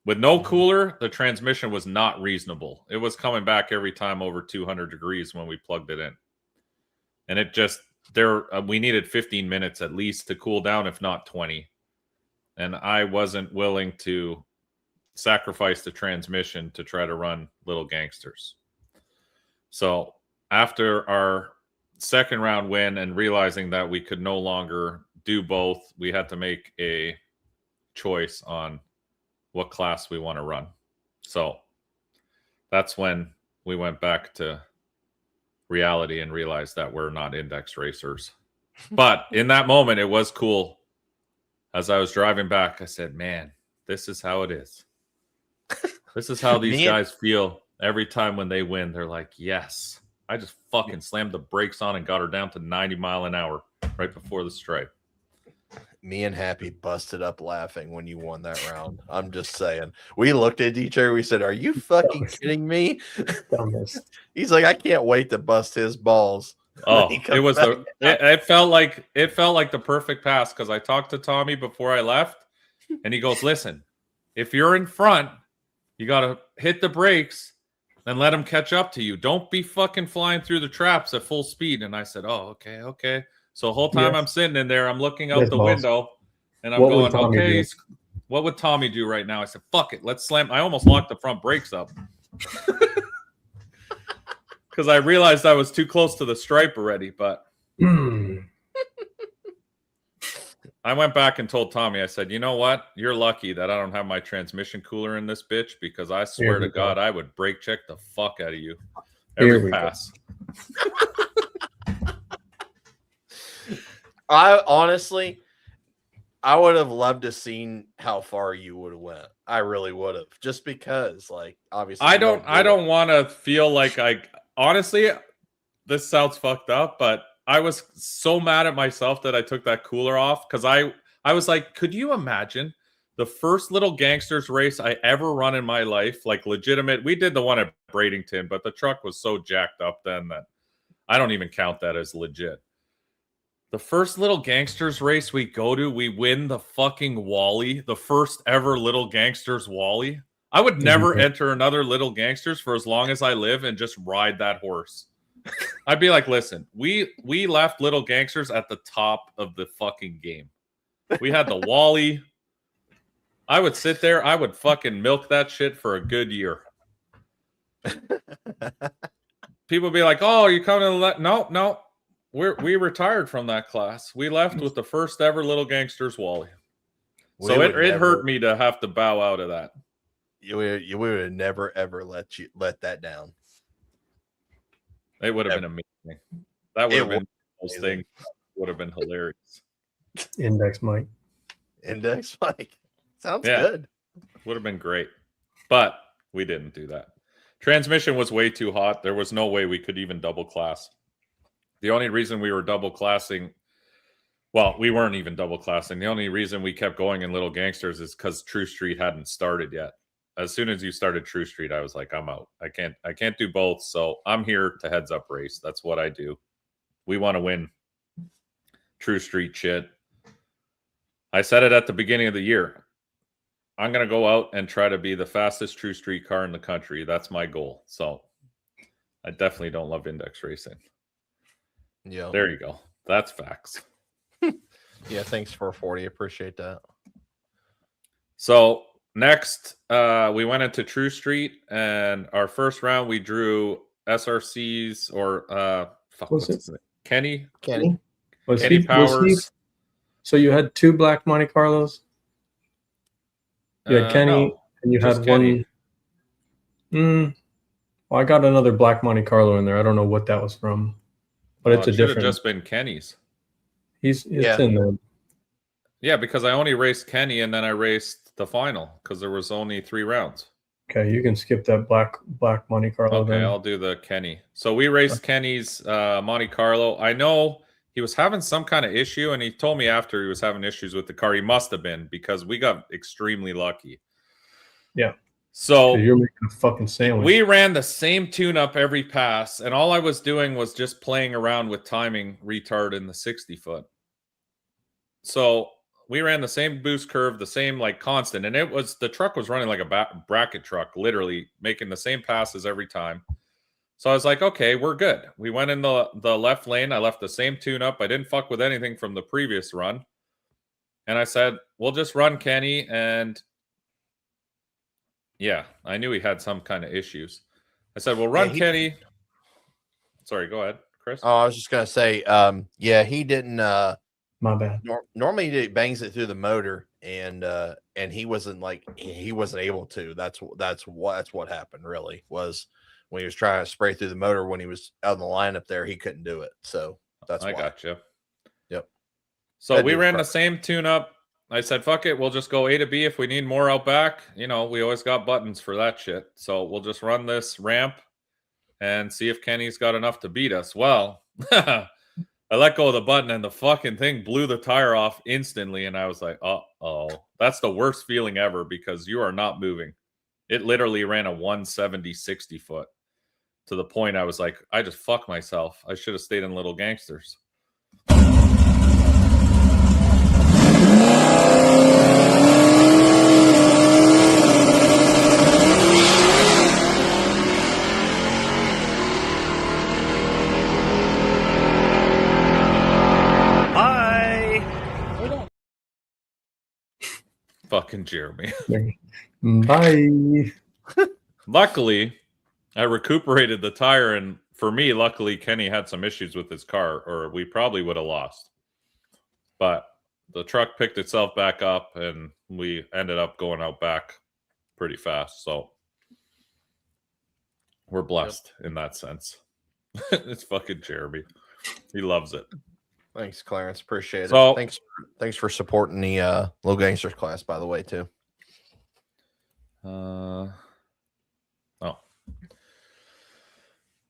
With no cooler, the transmission was not reasonable. It was coming back every time over 200 degrees when we plugged it in. And it just, we needed 15 minutes at least to cool down, if not 20. And I wasn't willing to sacrifice the transmission to try to run Little Gangsters. So after our second round win and realizing that we could no longer do both, we had to make a choice on what class we want to run. So that's when we went back to reality and realized that we're not index racers. But in that moment, it was cool. As I was driving back, I said, man, this is how it is. This is how these guys feel every time when they win. They're like, yes, I just fucking slammed the brakes on and got her down to 90 mile an hour right before the stripe. Me and Happy busted up laughing when you won that round. I'm just saying. We looked at each other. We said, are you fucking kidding me? He's like, I can't wait to bust his balls. Oh, it was it felt like the perfect pass because I talked to Tommy before I left, and he goes, listen, if you're in front, you got to hit the brakes and let them catch up to you. Don't be fucking flying through the traps at full speed. And I said, oh, okay. So the whole time I'm sitting in there, I'm looking out the window, and I'm going, okay, what would Tommy do right now? I said, fuck it, let's slam. I almost locked the front brakes up because I realized I was too close to the stripe already. But I went back and told Tommy, I said, you know what? You're lucky that I don't have my transmission cooler in this bitch because I swear to God, I would brake check the fuck out of you every pass. I honestly, I would have loved to seen how far you would have went. I really would have, just because, like, obviously, I you don't do it. want to feel like honestly, this sounds fucked up, but I was so mad at myself that I took that cooler off because I was like, could you imagine the first little gangsters race I ever run in my life, like legitimate? We did the one at Bradenton, but the truck was so jacked up then that I don't even count that as legit. The first little gangsters race we go to, we win the fucking Wally, the first ever little gangsters Wally. I would never enter another little gangsters for as long as I live and just ride that horse. I'd be like, listen, we left little gangsters at the top of the fucking game. We had the Wally. I would sit there, I would fucking milk that shit for a good year. People would be like, oh, you coming to no. We retired from that class. We left with the first ever little gangsters Wally. So it hurt me to have to bow out of that. You would have never ever let that down. It would have been amazing. That would have been those things. Would have been hilarious. Index Mike. Sounds good. Would have been great. But we didn't do that. Transmission was way too hot. There was no way we could even double class. The only reason we were double classing, well, we weren't even double classing. The only reason we kept going in Little Gangsters is because True Street hadn't started yet. As soon as you started True Street, I was like, I'm out. I can't do both. So I'm here to heads up race. That's what I do. We want to win True Street shit. I said it at the beginning of the year. I'm going to go out and try to be the fastest True Street car in the country. That's my goal. So I definitely don't love index racing. Yeah. There you go. That's facts. Yeah, thanks for 40. Appreciate that. So next, we went into True Street, and our first round we drew SRCs or what's it? Kenny Powers. So you had 2 black Monte Carlos. You had Kenny, no, and you had Kenny. one. Well, I got another black Monte Carlo in there. I don't know what that was from, but it's a different. Should have just been Kenny's. It's in there. Yeah, because I only raced Kenny, and then I raced the final because there was only 3 rounds. Okay, you can skip that black Monte Carlo. Okay, then. I'll do the Kenny. So we raced Kenny's Monte Carlo. I know he was having some kind of issue, and he told me after he was having issues with the car. He must have been, because we got extremely lucky. Yeah. So you're making a fucking sandwich. We ran the same tune-up every pass, and all I was doing was just playing around with timing retard in the 60-foot. So we ran the same boost curve, the same like constant, and the truck was running like a bracket truck, literally making the same passes every time. So I was like, okay, we're good. We went in the left lane. I left the same tune-up. I didn't fuck with anything from the previous run. And I said, we'll just run Kenny. And yeah, I knew he had some kind of issues. I said, we'll run Kenny. Sorry, go ahead, Chris. Oh, I was just going to say, he didn't. My bad. Normally he bangs it through the motor, and he wasn't able to. That's what happened. Really, was when he was trying to spray through the motor when he was out in the lineup there, he couldn't do it. So that's why. I got you. Yep. So we ran the same tune-up. I said, fuck it, we'll just go A to B if we need more out back. You know, we always got buttons for that shit. So we'll just run this ramp and see if Kenny's got enough to beat us. Well, I let go of the button and the fucking thing blew the tire off instantly. And I was like, uh-oh. That's the worst feeling ever, because you are not moving. It literally ran a 170 60-foot to the point I was like, I just fucked myself. I should have stayed in Little Gangsters. Fucking Jeremy. Bye. Luckily, I recuperated the tire, and for me, luckily, Kenny had some issues with his car, or we probably would have lost. But the truck picked itself back up, and we ended up going out back pretty fast. So we're blessed in that sense. It's fucking Jeremy. He loves it. Thanks, Clarence. Appreciate So- it. Thanks for supporting the Little Gangsters class, by the way, too.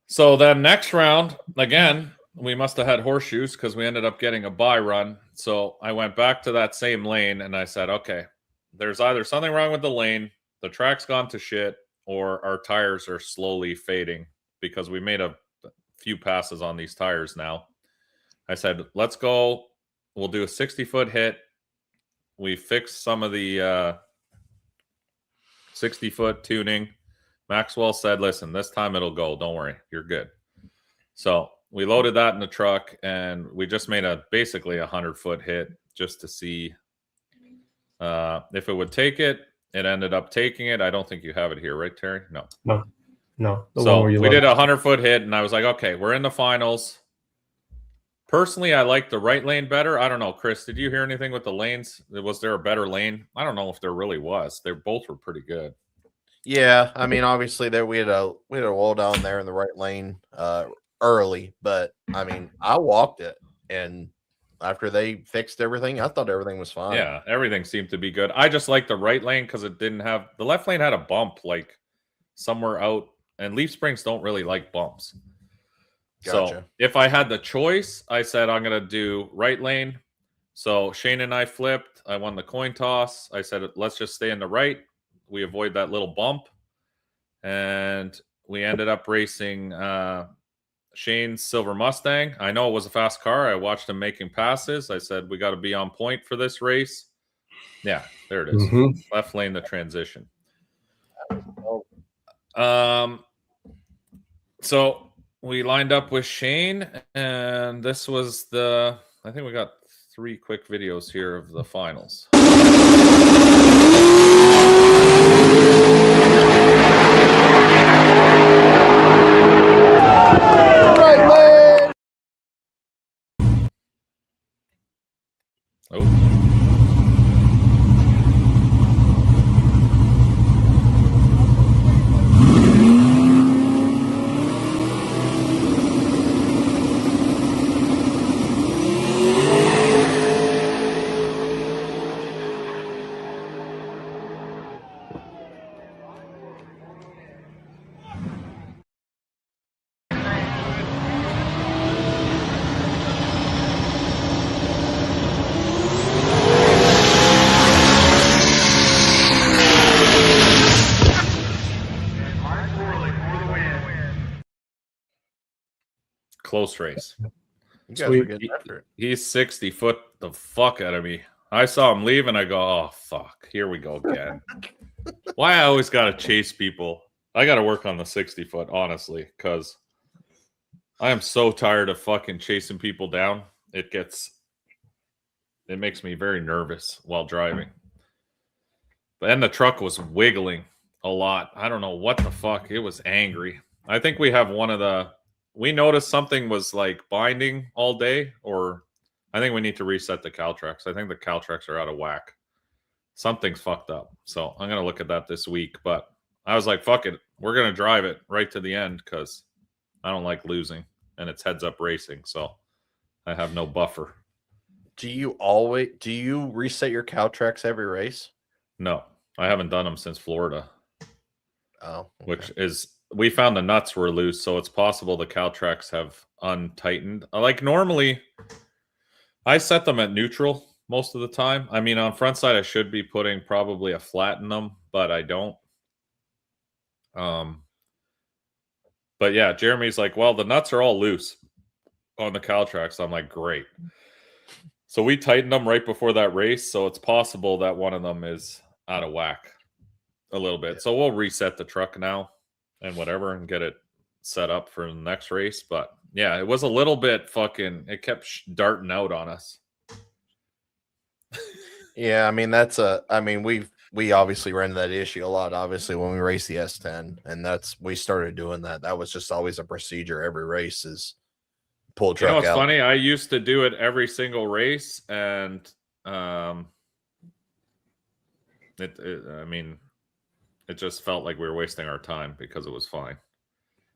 So then next round, again, we must have had horseshoes because we ended up getting a bye run. So I went back to that same lane and I said, okay, there's either something wrong with the lane, the track's gone to shit, or our tires are slowly fading because we made a few passes on these tires now. I said, let's go. We'll do a 60-foot hit. We fixed some of the 60-foot tuning. Maxwell said, listen, this time it'll go. Don't worry. You're good. So we loaded that in the truck, and we just made basically a 100-foot hit just to see if it would take it. It ended up taking it. I don't think you have it here, right, Terry? No. No. So we did a 100-foot hit, and I was like, okay, we're in the finals. Personally, I like the right lane better. I don't know, Chris, did you hear anything with the lanes? Was there a better lane? I don't know if there really was. They both were pretty good. Yeah, I mean, obviously there we had a wall down there in the right lane early, but I mean, I walked it, and after they fixed everything, I thought everything was fine. Yeah, everything seemed to be good. I just like the right lane because it didn't have the left lane had a bump like somewhere out, and Leaf Springs don't really like bumps. Gotcha. So if I had the choice, I said I'm gonna do right lane. So Shane and I flipped. I won the coin toss. I said let's just stay in the right. We avoid that little bump, and we ended up racing Shane's Silver Mustang. I know it was a fast car. I watched him making passes. I said we got to be on point for this race. Yeah, there it is. Left lane, the transition. So we lined up with Shane, and this was I think we got 3 quick videos here of the finals. Oh. Close race. You guys were getting after it. He's 60 foot the fuck out of me. I saw him leave and I go, oh fuck, here we go again. Why I always gotta chase people. I gotta work on the 60 foot, honestly, because I am so tired of fucking chasing people down. It makes me very nervous while driving. And the truck was wiggling a lot. I don't know what the fuck. It was angry. I think we have we noticed something was like binding all day, or I think we need to reset the Caltrax. I think the Caltrax are out of whack. Something's fucked up. So I'm going to look at that this week. But I was like, fuck it. We're going to drive it right to the end because I don't like losing. And it's heads up racing. So I have no buffer. Do you reset your Caltrax every race? No, I haven't done them since Florida. Oh, okay. Which is, we found the nuts were loose, so it's possible the Caltrax have untightened. Like normally, I set them at neutral most of the time. I mean, on front side, I should be putting probably a flat in them, but I don't. But yeah, Jeremy's like, well, the nuts are all loose on the Caltrax. I'm like, great. So we tightened them right before that race, so it's possible that one of them is out of whack a little bit. So we'll reset the truck now and whatever and get it set up for the next race. But yeah, it was a little bit fucking, it kept darting out on us. Yeah, I mean, we obviously ran into that issue a lot, obviously, when we raced the S10, and we started doing that. That was just always a procedure every race is pull truck out. It's funny. I used to do it every single race, and I mean, it just felt like we were wasting our time because it was fine.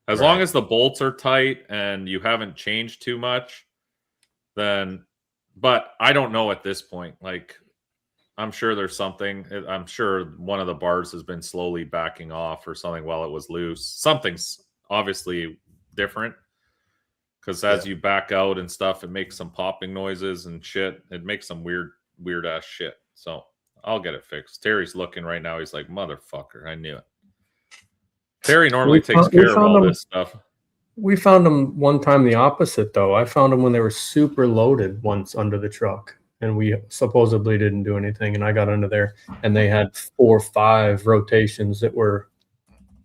As long as the bolts are tight and you haven't changed too much, then, but I don't know at this point. Like, I'm sure there's something. I'm sure one of the bars has been slowly backing off or something while it was loose. Something's obviously different because as you back out and stuff, it makes some popping noises and shit. It makes some weird ass shit. So I'll get it fixed. Terry's looking right now. He's like, motherfucker, I knew it. Terry normally takes care of all this stuff. We found them one time the opposite, though. I found them when they were super loaded once under the truck. And we supposedly didn't do anything. And I got under there and they had 4 or 5 rotations that were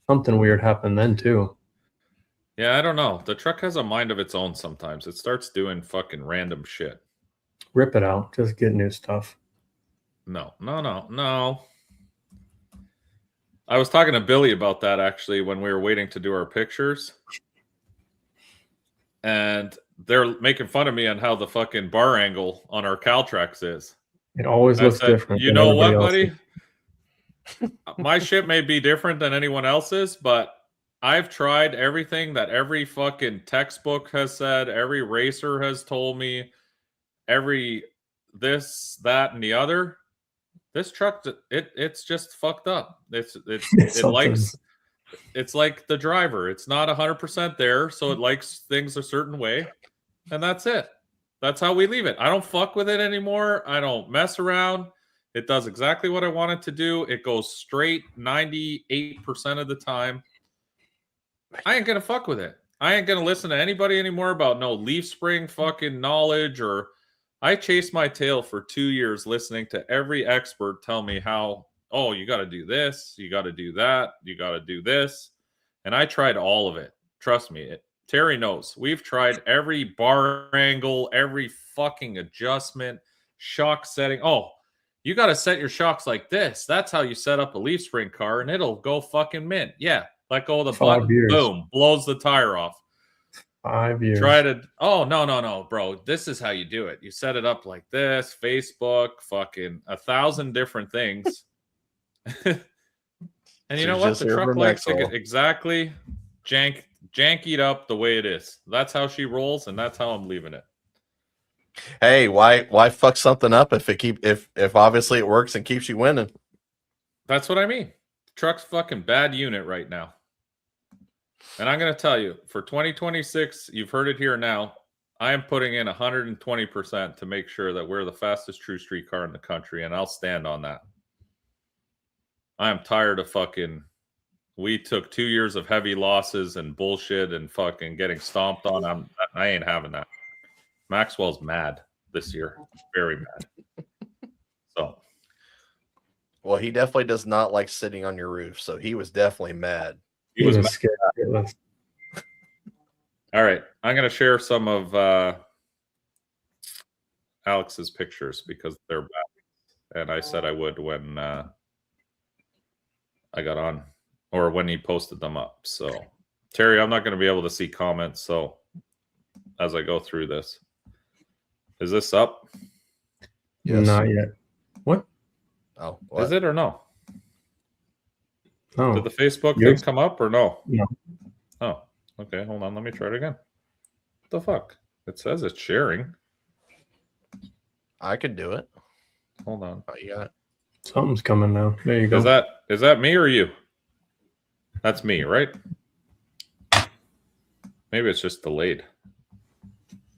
something weird happened then too. Yeah, I don't know. The truck has a mind of its own sometimes. It starts doing fucking random shit. Rip it out. Just get new stuff. No. I was talking to Billy about that actually when we were waiting to do our pictures. And they're making fun of me on how the fucking bar angle on our Caltrax is. It always looks different. You know what, buddy? My shit may be different than anyone else's, but I've tried everything that every fucking textbook has said, every racer has told me, every this, that, and the other. This truck, it's just fucked up. It likes. It's like the driver. It's not 100% there, so it likes things a certain way, and that's it. That's how we leave it. I don't fuck with it anymore. I don't mess around. It does exactly what I want it to do. It goes straight 98% of the time. I ain't gonna fuck with it. I ain't gonna listen to anybody anymore about no leaf spring fucking knowledge. Or I chased my tail for 2 years listening to every expert tell me how, oh, you got to do this, you got to do that, you got to do this. And I tried all of it. Trust me. Terry knows. We've tried every bar angle, every fucking adjustment, shock setting. Oh, you got to set your shocks like this. That's how you set up a leaf spring car, and it'll go fucking mint. Yeah. Let go of the button. Boom. Blows the tire off. 5 years. Try to. Oh, no, bro. This is how you do it. You set it up like this. Facebook, fucking 1,000 different things. And you know what? The truck likes to get exactly jankied up the way it is. That's how she rolls, and that's how I'm leaving it. Hey, why fuck something up if obviously it works and keeps you winning? That's what I mean. The truck's fucking bad unit right now. And I'm going to tell you, for 2026, you've heard it here now, I am putting in 120% to make sure that we're the fastest true street car in the country, and I'll stand on that. I am tired of fucking. We took 2 years of heavy losses and bullshit and fucking getting stomped on. I ain't having that. Maxwell's mad this year, very mad. So, well, he definitely does not like sitting on your roof, so he was definitely mad. He was scared. All right, I'm going to share some of Alex's pictures because they're bad, and I said I would when I got on, or when he posted them up. So, Terry, I'm not going to be able to see comments. So, as I go through this, is this up? Yes. Not yet. What? Oh, what? Is it or no? Oh. Did the Facebook thing come up or no? No. Oh, okay. Hold on. Let me try it again. What the fuck? It says it's sharing. I could do it. Hold on. Oh, you got it. Something's coming now. There you go. Is that me or you? That's me, right? Maybe it's just delayed.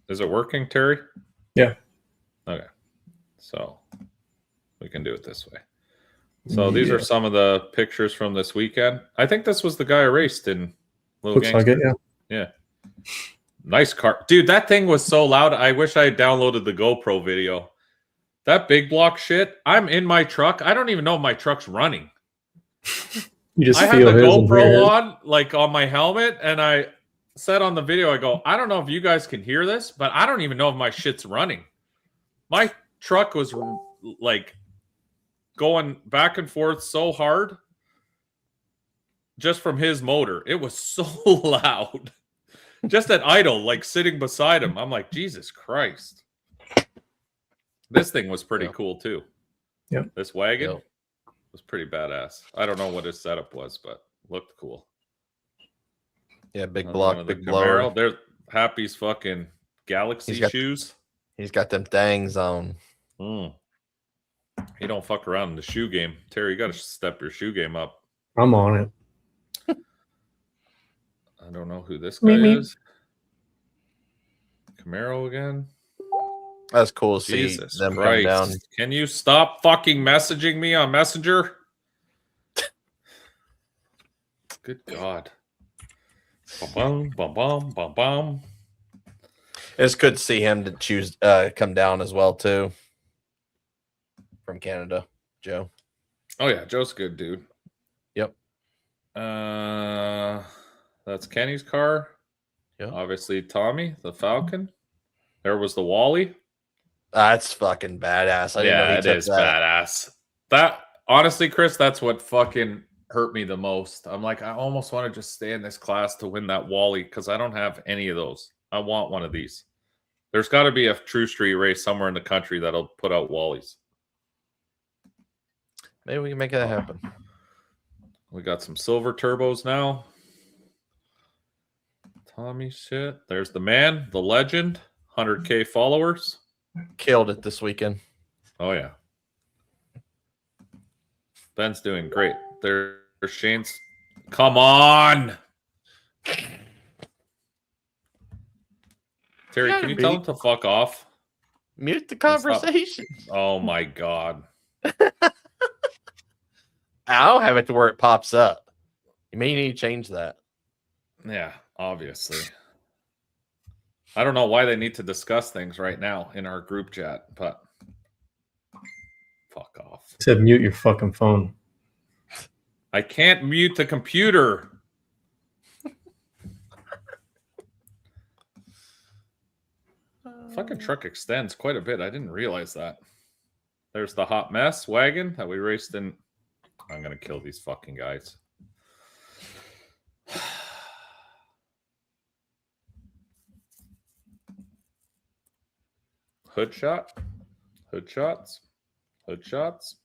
Is it working, Terry? Yeah. Okay. So we can do it this way. So these are some of the pictures from this weekend. I think this was the guy I raced in Little Looks like it, yeah. Yeah. Nice car. Dude, that thing was so loud. I wish I had downloaded the GoPro video. That big block shit, I'm in my truck. I don't even know if my truck's running. You just I have the GoPro on, like on my helmet, and I said on the video, I go, I don't know if you guys can hear this, but I don't even know if my shit's running. My truck was like going back and forth so hard just from his motor. It was so loud. Just at idle, like sitting beside him. I'm like, Jesus Christ. This thing was pretty cool too. Yep. This wagon was pretty badass. I don't know what his setup was, but looked cool. Yeah, big block, big blower. There's Happy's fucking Galaxy shoes. He's got them dangs on. He don't fuck around in the shoe game. Terry, you got to step your shoe game up. I'm on it. I don't know who this guy is. Camaro again. That's cool to see Jesus them Christ. come down. Can you stop fucking messaging me on Messenger? Good God. Bum, bum, bum, bum, bum. It's good to see him to choose come down as well too. From Canada, Joe. Oh yeah, Joe's a good dude. Yep. That's Kenny's car. Yep. Obviously Tommy, the Falcon. There was the Wally. That's fucking badass. I didn't know he it took is that. badass. That honestly, Chris, that's what fucking hurt me the most. I'm like, I almost want to just stay in this class to win that Wally because I don't have any of those. I want one of these. There's got to be a true street race somewhere in the country that'll put out Wallies. Maybe we can make that happen. We got some silver turbos now. Tommy shit. There's the man, the legend, 100K followers. Killed it this weekend. Oh, yeah. Ben's doing great. There's Shane's. Come on. Terry, can you tell him to fuck off? Mute the conversation. Oh, my God. I'll have it to where it pops up. You may need to change that. Yeah, obviously. I don't know why they need to discuss things right now in our group chat, but fuck off. Said mute your fucking phone. I can't mute the computer. Fucking truck extends quite a bit. I didn't realize that. There's the hot mess wagon that we raced in. I'm going to kill these fucking guys. Hood shot. Hood shots. Hood shots.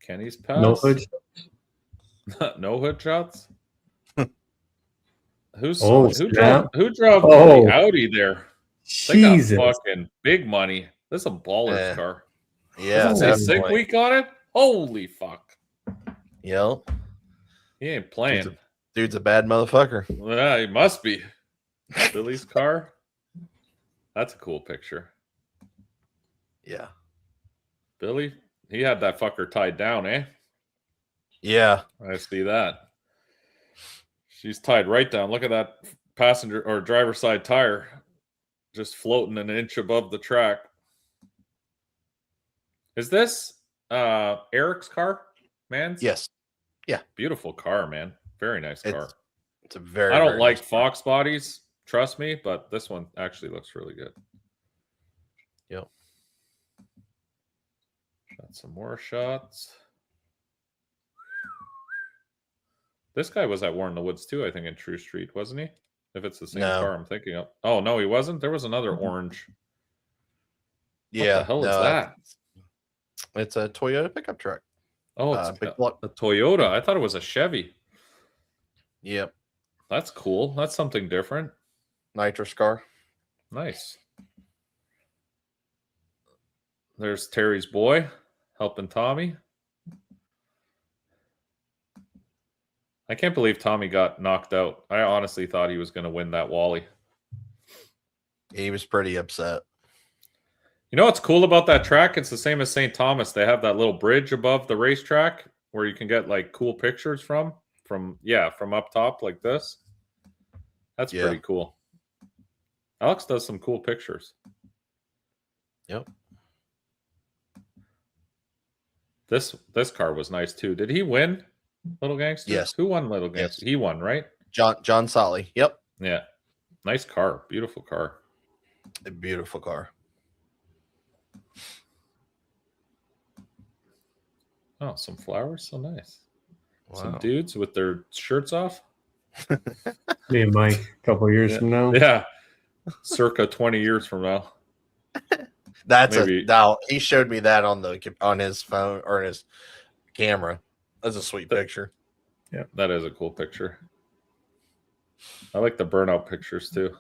Kenny's pass. No hood. No hood shots. Who drove the Audi there? They Jesus. got fucking big money. This is a baller's car. Yeah. Doesn't it say sick week on it? Holy fuck. Yep. He ain't playing. Dude's a bad motherfucker. Yeah, he must be. Billy's car. That's a cool picture. Yeah. Billy, he had that fucker tied down, eh? Yeah. I see that. She's tied right down. Look at that passenger or driver side tire just floating an inch above the track. Is this Eric's car, man? Yes. Yeah. Beautiful car, man. Very nice car. It's a very. I don't very like nice Fox bodies, trust me, but this one actually looks really good. Yep. Got some more shots. This guy was at War in the Woods too, I think, in True Street, wasn't he? If it's the same car I'm thinking of. Oh, no, he wasn't. There was another orange. Yeah. What the hell is that? It's a Toyota pickup truck. Oh, it's a Toyota. I thought it was a Chevy. Yep. That's cool. That's something different. Nitrous car. Nice. There's Terry's boy helping Tommy. I can't believe Tommy got knocked out. I honestly thought he was going to win that Wally. He was pretty upset. You know what's cool about that track? It's the same as St. Thomas. They have that little bridge above the racetrack where you can get like cool pictures from up top like this. That's pretty cool. Alex does some cool pictures. Yep. This car was nice too. Did he win, Little Gangster? Yes. Who won Little Gangster? Yes. He won, right? John Solly. Yep. Yeah. Nice car. Beautiful car. A beautiful car. Oh, some flowers. So nice. Wow. Some dudes with their shirts off. Me and Mike a couple years from now. Yeah. Circa 20 years from now. That's now he showed me that on his phone or his camera. That's a sweet picture. Yeah, that is a cool picture. I like the burnout pictures too.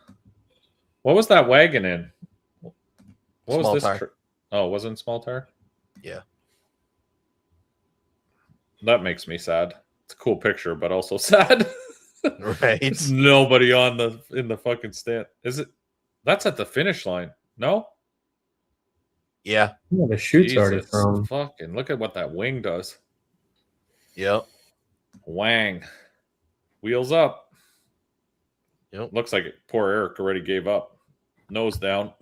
What was that wagon in? What Small was this? tire. Oh, wasn't small tire? Yeah. That makes me sad. It's a cool picture, but also sad. Right. There's nobody in the fucking stand. Is it? That's at the finish line. No. Yeah. Yeah, the shoot's already Jesus, thrown. fucking look at what that wing does. Yep. Wang. Wheels up. Yep. Looks like poor Eric already gave up. Nose down.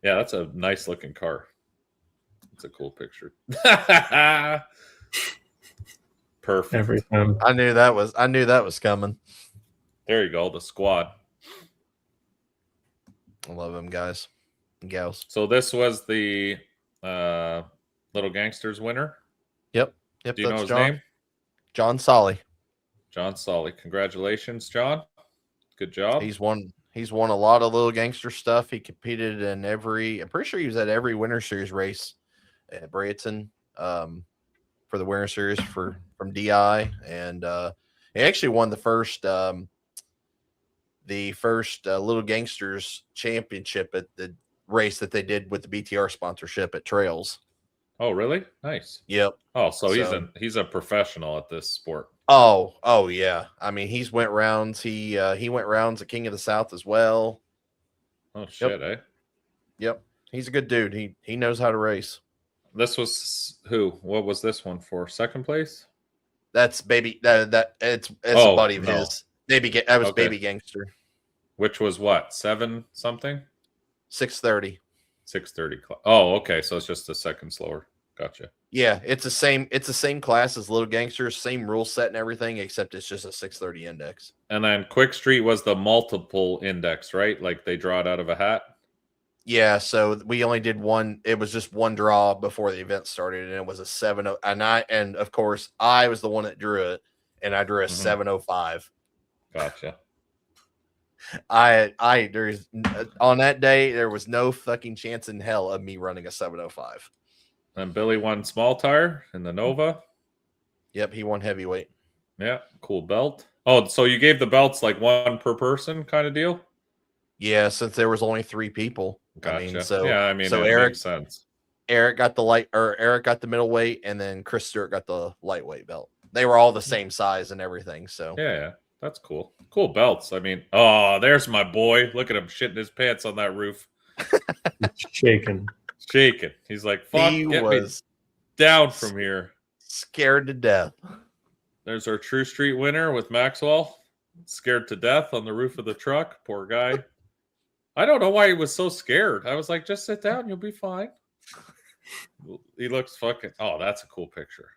Yeah, that's a nice looking car. It's a cool picture. Perfect. Every time. I knew that was coming. There you go, the squad. I love them guys and gals. So this was the Little Gangsters winner. Yep. Yep. Do you know that's his John. name? John Solly. John Solly. Congratulations, John. Good job. He's won a lot of Little Gangster stuff. He competed in I'm pretty sure he was at every Winter Series race at Brayton for the Winter Series from DI, and he actually won the first Little Gangsters championship at the race that they did with the BTR sponsorship at Trails. Oh, really? Nice. Yep. Oh, so he's a professional at this sport. Oh yeah. I mean, he's went rounds. He went rounds at King of the South as well. Oh shit, eh? Yep. He's a good dude. He knows how to race. This was who? What was this one for? Second place? That's baby. It's a buddy of no. his. That was Okay. Baby Gangster. Which was what? 7 something? 6:30. 6:30. Oh, okay. So it's just a second slower. Gotcha. Yeah, it's the same class as Little Gangsters, same rule set and everything, except it's just a 6:30 index. And then Quick Street was the multiple index, right? Like they draw it out of a hat. Yeah, so we only did one. It was just one draw before the event started, and it was a 7:0. And of course I was the one that drew it, and I drew a 7:05. Gotcha. There's on that day there was no fucking chance in hell of me running a 7:05. And Billy won small tire in the Nova. Yep, he won heavyweight. Yeah, cool belt. Oh, so you gave the belts like one per person kind of deal? Yeah, since there was only 3 people. Gotcha. So it Eric makes sense. Eric got the middleweight, and then Chris Stewart got the lightweight belt. They were all the same size and everything. So Yeah, that's cool. Cool belts. I mean, oh, there's my boy. Look at him shitting his pants on that roof. Shaking. He's like, fuck, he get was me down from here. scared to death. There's our True Street winner with Maxwell. Scared to death on the roof of the truck. Poor guy. I don't know why he was so scared. I was like, just sit down. You'll be fine. He looks fucking... Oh, that's a cool picture.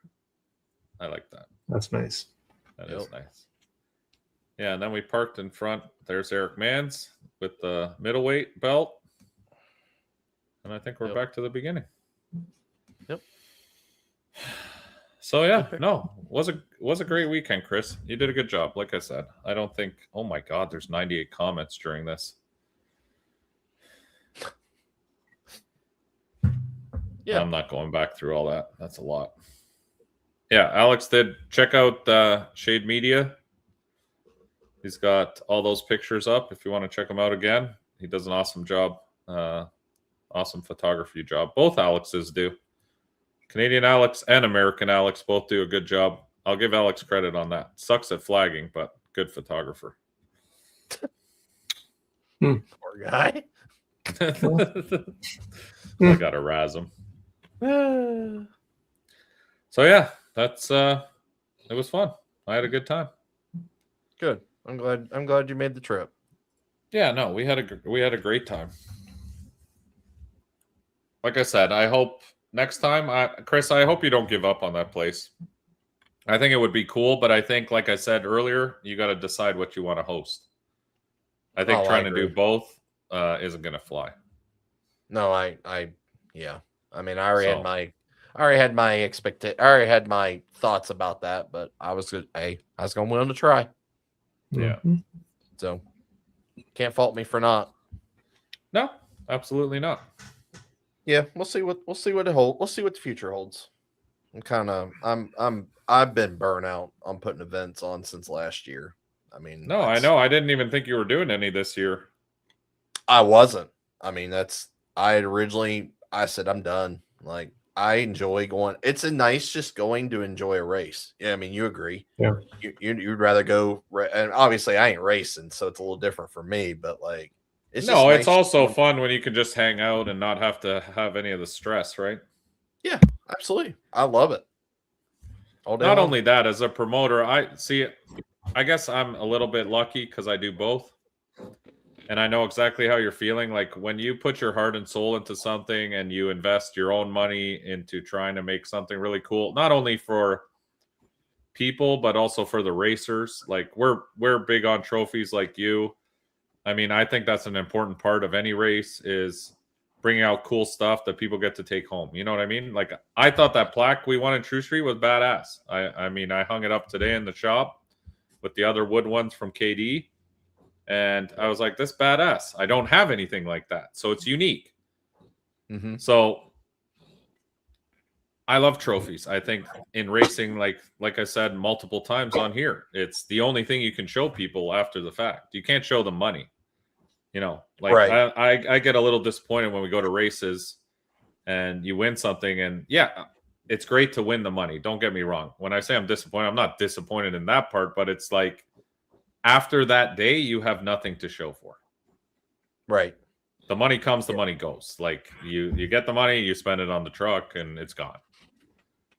I like that. That's nice. That is nice. Yeah, and then we parked in front. There's Eric Mans with the middleweight belt. And I think we're back to the beginning. Yep. So yeah, no, was a great weekend, Chris. You did a good job. Like I said, I don't think. Oh my God, there's 98 comments during this. Yeah, I'm not going back through all that. That's a lot. Yeah, Alex did check out Shade Media. He's got all those pictures up. If you want to check them out again, he does an awesome job. Awesome photography job. Both Alexes do. Canadian Alex and American Alex both do a good job. I'll give Alex credit on that. Sucks at flagging, but good photographer. Poor guy. I gotta razz him. So yeah, that's it was fun. I had a good time. Good. I'm glad you made the trip. Yeah, no, we had a great time. Like I said, I hope next time, Chris, I hope you don't give up on that place. I think it would be cool, but I think, like I said earlier, you got to decide what you want to host. I think trying to do both isn't going to fly. No, yeah. I mean, I already had my thoughts about that, but I was willing to try. Yeah. Mm-hmm. So can't fault me for not. No, absolutely not. Yeah, we'll see what it holds. We'll see what the future holds. I've been burnt out on putting events on since last year. I mean, no, I know. I didn't even think you were doing any this year. I wasn't. I mean, I said, I'm done. Like, I enjoy going. It's a nice just going to enjoy a race. Yeah, I mean, you agree. Yeah. You'd rather go, and obviously I ain't racing, so it's a little different for me, but like, It's nice also fun when you can just hang out and not have to have any of the stress, right? Yeah, absolutely. I love it. All day Not long. only that, as a promoter, I guess I'm a little bit lucky because I do both. And I know exactly how you're feeling. Like when you put your heart and soul into something and you invest your own money into trying to make something really cool, not only for people, but also for the racers. Like we're big on trophies like you. I mean, I think that's an important part of any race is bringing out cool stuff that people get to take home. You know what I mean? Like I thought that plaque we won in True Street was badass. I mean, I hung it up today in the shop with the other wood ones from KD. And I was like, this badass. I don't have anything like that. So it's unique. Mm-hmm. So I love trophies. I think in racing, like I said multiple times on here, it's the only thing you can show people after the fact. You can't show them money. You know, like Right. I get a little disappointed when we go to races and you win something. And yeah, it's great to win the money. Don't get me wrong. When I say I'm disappointed, I'm not disappointed in that part, but it's like after that day, you have nothing to show for. Right. The money comes, the money goes. Like you get the money, you spend it on the truck, and it's gone.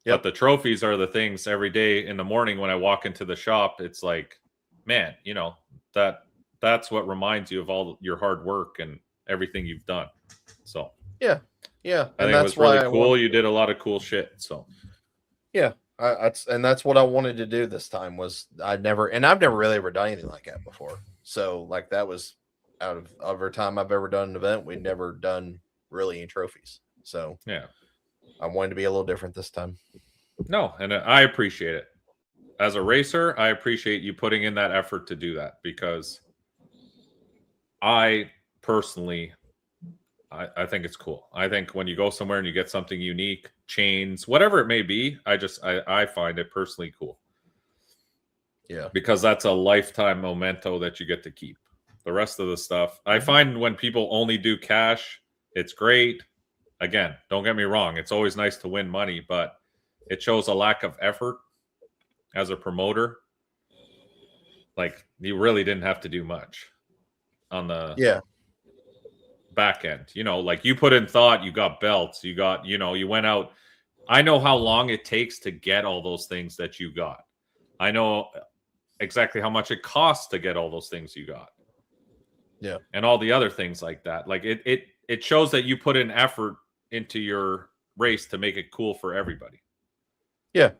Yep. But the trophies are the things every day in the morning when I walk into the shop. It's like, man, you know, that's what reminds you of all your hard work and everything you've done. So yeah, I think it was really cool. You did a lot of cool shit. So yeah. That's what I wanted to do this time was I've never really ever done anything like that before. So like that was out of every time I've ever done an event, we'd never done really any trophies. So yeah, I wanted to be a little different this time. No, and I appreciate it. As a racer, I appreciate you putting in that effort to do that because I personally I think it's cool. I think when you go somewhere and you get something unique, chains, whatever it may be, I find it personally cool. Yeah. Because that's a lifetime memento that you get to keep. The rest of the stuff, I find when people only do cash, it's great. Again, don't get me wrong. It's always nice to win money, but it shows a lack of effort as a promoter. Like you really didn't have to do much on the back end. You know, like you put in thought, you got belts, you got, you know, you went out. I know how long it takes to get all those things that you got. I know exactly how much it costs to get all those things you got. Yeah. And all the other things like that. Like it shows that you put in effort into your race to make it cool for everybody. Yeah.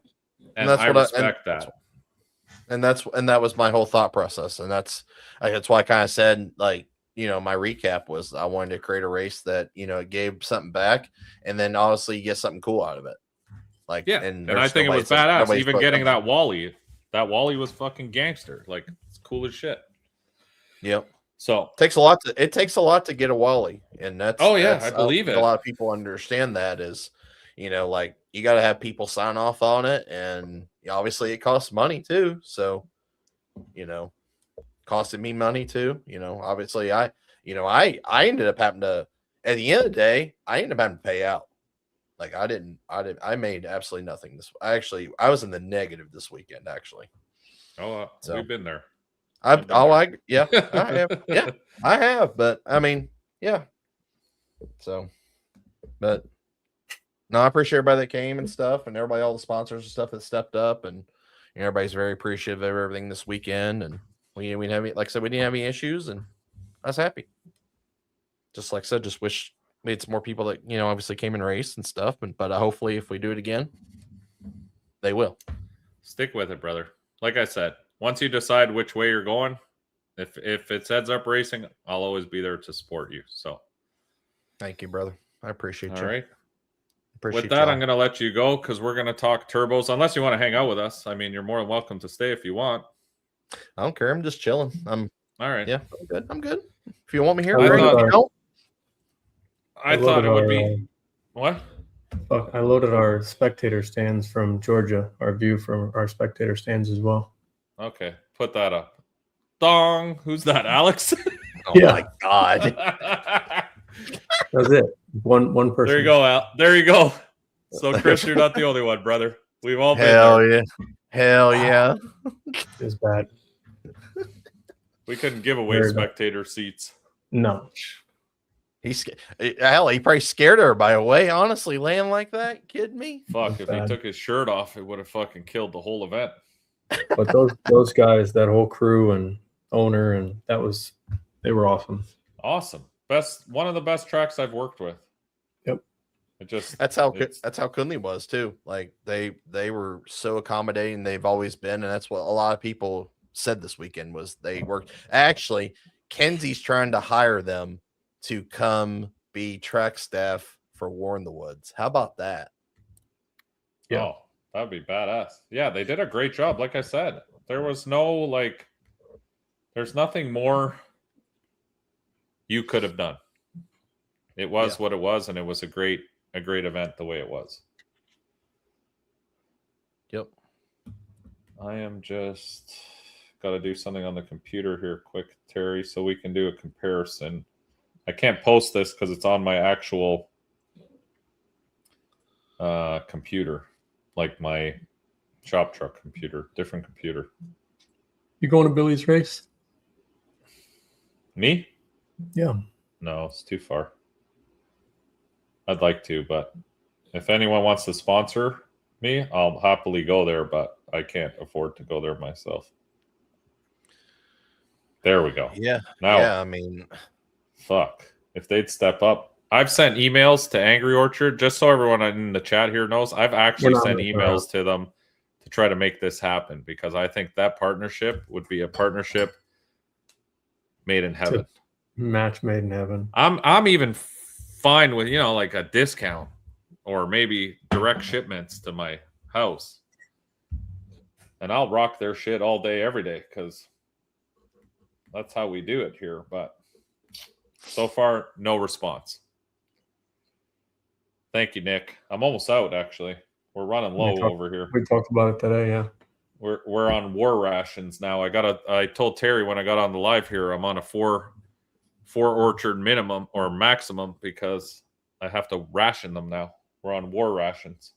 And I respect that. And that was my whole thought process. And that's why I kind of said, like, you know, my recap was I wanted to create a race that, you know, it gave something back and then honestly you get something cool out of it. Like, yeah. And I think it was badass. Even getting that Wally was fucking gangster. Like it's cool as shit. Yep. So it takes a lot to get a Wally. And that's, I believe it. A lot of people understand that is, you know, like you got to have people sign off on it. And obviously it costs money too. So, you know, costed me money too. You know, obviously I ended up having to, at the end of the day, I ended up having to pay out. Like I made absolutely nothing. I was in the negative this weekend actually. So we've been there. I have. Yeah, I have. But I mean, yeah. So, but no, I appreciate everybody that came and stuff, and everybody, all the sponsors and stuff that stepped up, and everybody's very appreciative of everything this weekend. And we didn't have any, like I said, we didn't have any issues, and I was happy. Just like I said, just wish we had some more people that, you know, obviously came and raced and stuff. But hopefully, if we do it again, they will. Stick with it, brother. Like I said, once you decide which way you're going, if it's heads up racing, I'll always be there to support you. So, thank you, brother. I appreciate you. All right. With that, I'm going to let you go because we're going to talk turbos. Unless you want to hang out with us. I mean, you're more than welcome to stay if you want. I don't care. I'm just chilling. All right. Yeah, I'm good. If you want me here, I thought it would be what? I loaded our spectator stands from Georgia, our view from our spectator stands as well. Okay, put that up. Dong. Who's that, Alex? Oh my God. That's it. One person. There you go, Al. There you go. So, Chris, you're not the only one, brother. We've all been Hell there. yeah. Hell yeah. It's bad. We couldn't give away Very spectator seats. No. Hell, he probably scared everybody away. Honestly, laying like that, kidding me? Fuck, if he Bad. took his shirt off, it would have fucking killed the whole event. But those guys, that whole crew and owner, and they were awesome. Awesome. One of the best tracks I've worked with. Yep. That's how Kuhnle was too. Like they were so accommodating. They've always been, and that's what a lot of people said this weekend was they worked. Actually, Kenzie's trying to hire them to come be track staff for War in the Woods. How about that? Yeah. Oh, that'd be badass. Yeah, they did a great job. Like I said, there was there's nothing more you could have done. It was what it was, and it was a great event the way it was. Yep. I am just got to do something on the computer here quick, Terry, so we can do a comparison. I can't post this because it's on my actual computer, like my shop truck computer, different computer. You going to Billy's race? Me? Yeah. No, it's too far. I'd like to, but if anyone wants to sponsor me, I'll happily go there, but I can't afford to go there myself. There we go. Yeah. Now, yeah, I mean, fuck. If they'd step up. I've sent emails to Angry Orchard, just so everyone in the chat here knows. I've actually sent emails to them to try to make this happen because I think that partnership would be a partnership made in heaven. Match made in heaven. I'm even fine with, like a discount or maybe direct shipments to my house. And I'll rock their shit all day, every day, because that's how we do it here. But so far, no response. Thank you, Nick. I'm almost out, actually. We're running low over here. We talked about it today, yeah. We're on war rations now. I told Terry when I got on the live here, I'm on a four orchard minimum or maximum because I have to ration them now. We're on war rations.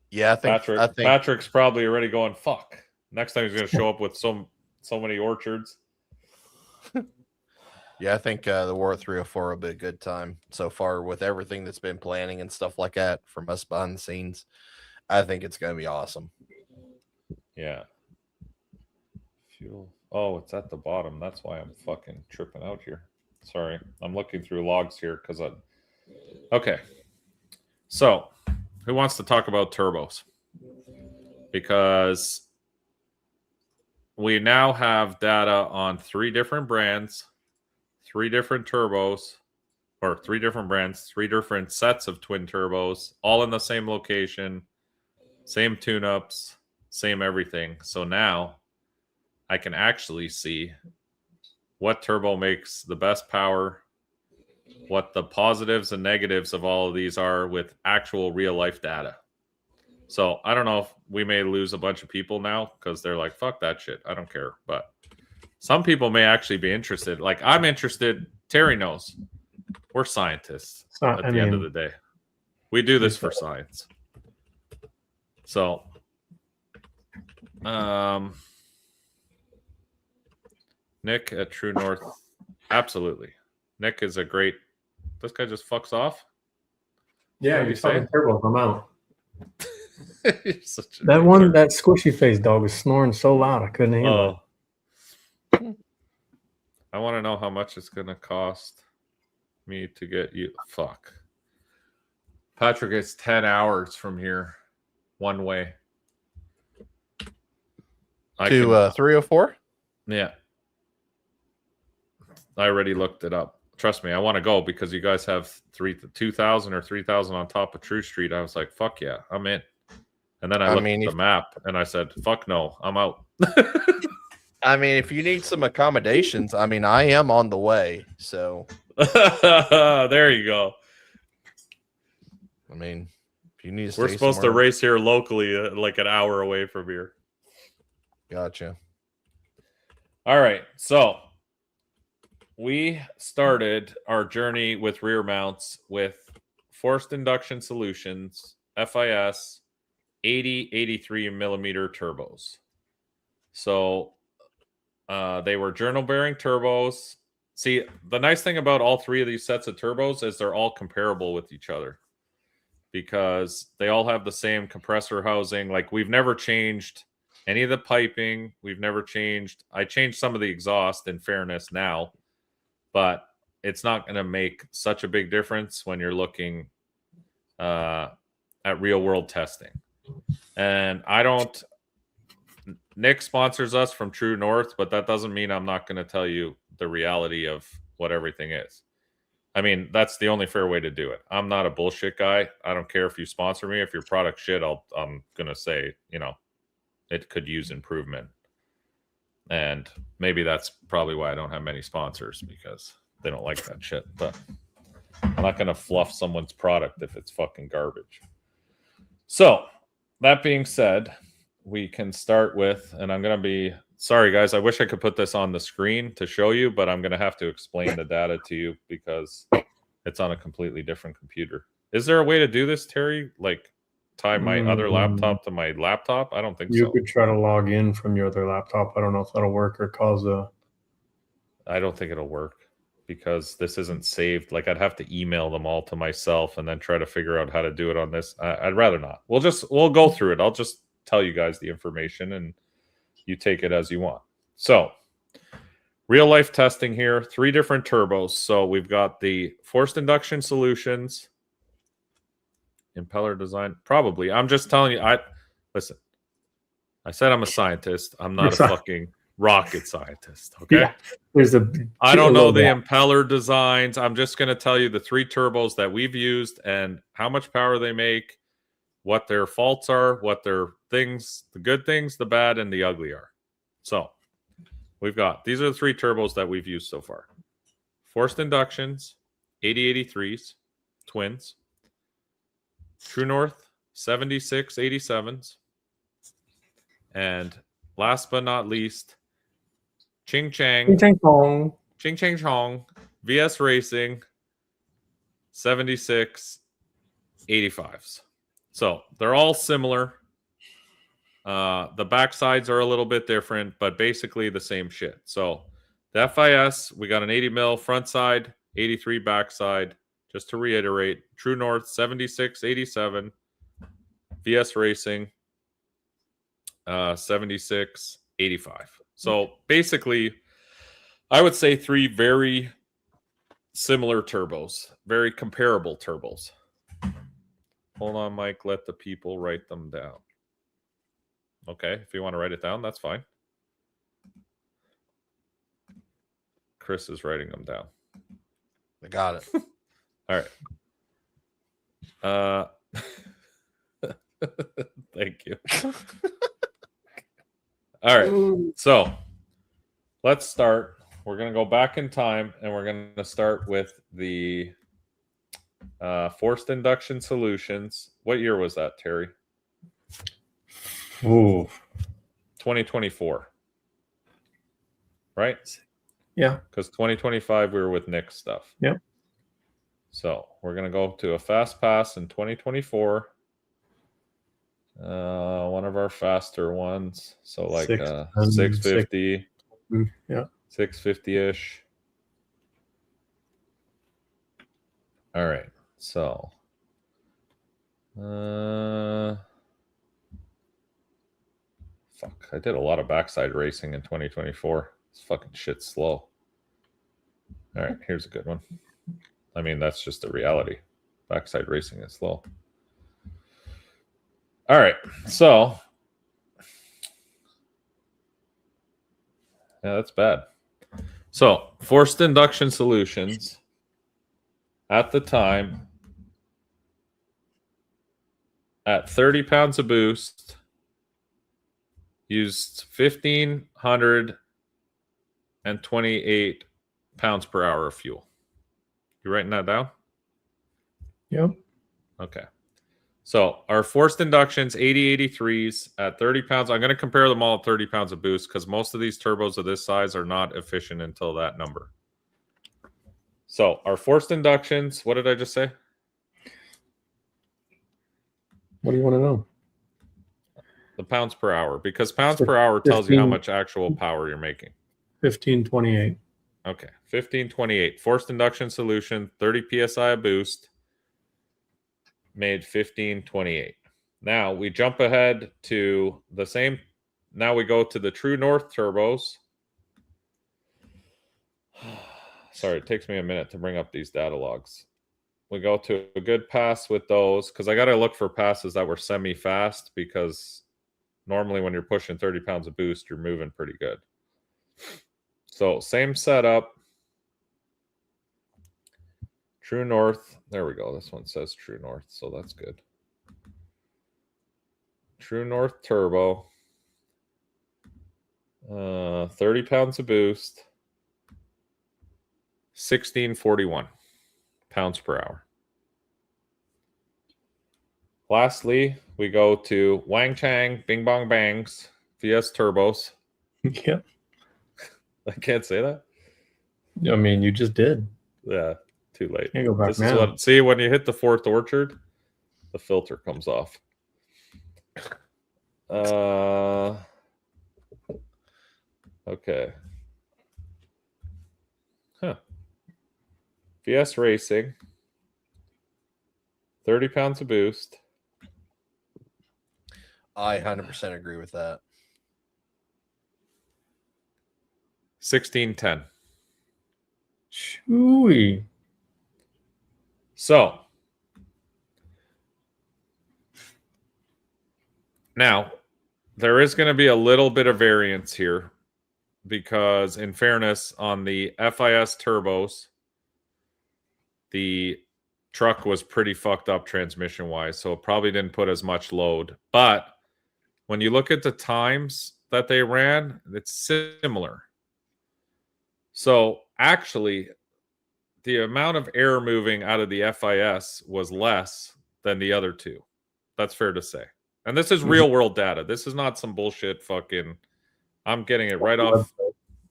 Yeah, I think Patrick's probably already going, fuck. Next time he's going to show up with so many orchards. Yeah, I think the War 304 will be a good time so far with everything that's been planning and stuff like that from us behind the scenes. I think it's going to be awesome. Yeah. Fuel. Oh, it's at the bottom. That's why I'm fucking tripping out here. Sorry. I'm looking through logs here because Okay. So, who wants to talk about turbos? Because we now have data on 3 different brands, 3 different turbos, or 3 different brands, 3 different sets of twin turbos, all in the same location, same tune-ups, same everything. So now I can actually see what turbo makes the best power, what the positives and negatives of all of these are with actual real-life data. So I don't know if we may lose a bunch of people now because they're like, fuck that shit. I don't care. But some people may actually be interested. Like, I'm interested. Terry knows. We're scientists at the end of the day. We do this for science. So, Nick at True North. Absolutely. Nick is a great... This guy just fucks off? Yeah, you're fucking turbos. I'm out. That squishy face dog was snoring so loud I couldn't handle it. I want to know how much it's going to cost me to get you. Fuck. Patrick, it's 10 hours from here, one way. To 304? Yeah. I already looked it up. Trust me, I want to go because you guys have 2,000 or 3,000 on top of True Street. I was like, fuck yeah, I'm in. And then I looked at the map and I said, fuck no, I'm out. I mean, if you need some accommodations, I mean, I am on the way. So there you go. I mean, if you need to we're supposed to race here locally, like an hour away from here. Gotcha. All right. So we started our journey with rear mounts with forced induction solutions, FIS, 83 millimeter turbos. So they were journal bearing turbos. See, the nice thing about all three of these sets of turbos is they're all comparable with each other because they all have the same compressor housing. Like, we've never changed any of the piping. We've never changed. I changed some of the exhaust, in fairness, now, but it's not going to make such a big difference when you're looking at real world testing. And Nick sponsors us from True North, but that doesn't mean I'm not going to tell you the reality of what everything is. I mean, that's the only fair way to do it. I'm not a bullshit guy. I don't care if you sponsor me. If your product shit, I'm going to say, it could use improvement. And maybe that's probably why I don't have many sponsors, because they don't like that shit. But I'm not going to fluff someone's product if it's fucking garbage. So, that being said, we can start with, and I'm going to be sorry, guys. I wish I could put this on the screen to show you, but I'm going to have to explain the data to you because it's on a completely different computer. Is there a way to do this, Terry? Like, tie my other laptop to my laptop? I don't think so. You could try to log in from your other laptop. I don't know if that'll work or cause a... I don't think it'll work because this isn't saved. Like, I'd have to email them all to myself and then try to figure out how to do it on this. I'd rather not. We'll go through it. I'll just tell you guys the information and you take it as you want. So, real life testing here, 3 different turbos. So we've got the forced induction solutions, impeller design. Probably. I'm just telling you, listen, I said I'm a scientist. I'm not a fucking rocket scientist. Okay. Yeah, I don't know the impeller designs. I'm just going to tell you the 3 turbos that we've used and how much power they make, what their faults are, what their things, the good things, the bad, and the ugly are. So these are the 3 turbos that we've used so far. Forced inductions, 8083s, twins, True North 7687s, and last but not least, Ching Chang VS Racing 7685s. So they're all similar. The backsides are a little bit different, but basically the same shit. So the FIS, we got an 80 mil front side, 83 backside. Just to reiterate, True North 7687, VS Racing 7685. So basically, I would say 3 very similar turbos, very comparable turbos. Hold on, Mike. Let the people write them down. Okay, if you want to write it down, that's fine. Chris is writing them down. I got it. All right. Thank you. All right. So let's start. We're going to go back in time and we're going to start with the forced induction solutions. What year was that, Terry? Ooh. 2024. Right? Yeah. Because 2025 we were with Nick's stuff. Yep. So we're going to go to a fast pass in 2024. One of our faster ones. So like 650. Yeah. 650-ish. All right. So fuck. I did a lot of backside racing in 2024. This fucking shit's slow. All right, here's a good one. I mean, that's just the reality. Backside racing is slow. All right, so yeah, that's bad. So forced induction solutions at the time at 30 pounds of boost used 1,528 pounds per hour of fuel. You writing that down? Yep. Okay. So our forced inductions, 8083s at 30 pounds. I'm going to compare them all at 30 pounds of boost because most of these turbos of this size are not efficient until that number. So our forced inductions, what did I just say? What do you want to know? The pounds per hour, because pounds So per hour tells you how 15 much actual power you're making. 1528. Okay, 1528. Forced induction solution, 30 psi a boost, made 1528. Now we jump ahead to the same. Now we go to the True North turbos. Sorry, it takes me a minute to bring up these data logs. We go to a good pass with those because I got to look for passes that were semi-fast because normally when you're pushing 30 pounds of boost, you're moving pretty good. So same setup. True North. There we go. This one says True North, so that's good. True North Turbo. 30 pounds of boost. 1641 pounds per hour. Lastly, we go to Wang Chang Bing Bong Bangs VS Turbos. Yep. I can't say that. I mean, you just did. Yeah, too late. Can't go back This now. is what. See, when you hit the fourth orchard, the filter comes off. Okay. Huh. VS Racing. 30 pounds of boost. I 100% agree with that. 1610. Chewy. So now there is going to be a little bit of variance here because, in fairness, on the FIS turbos, the truck was pretty fucked up transmission wise, so it probably didn't put as much load. But when you look at the times that they ran, it's similar. So actually, the amount of air moving out of the FIS was less than the other two. That's fair to say. And this is real world data. This is not some bullshit fucking. I'm getting it right off.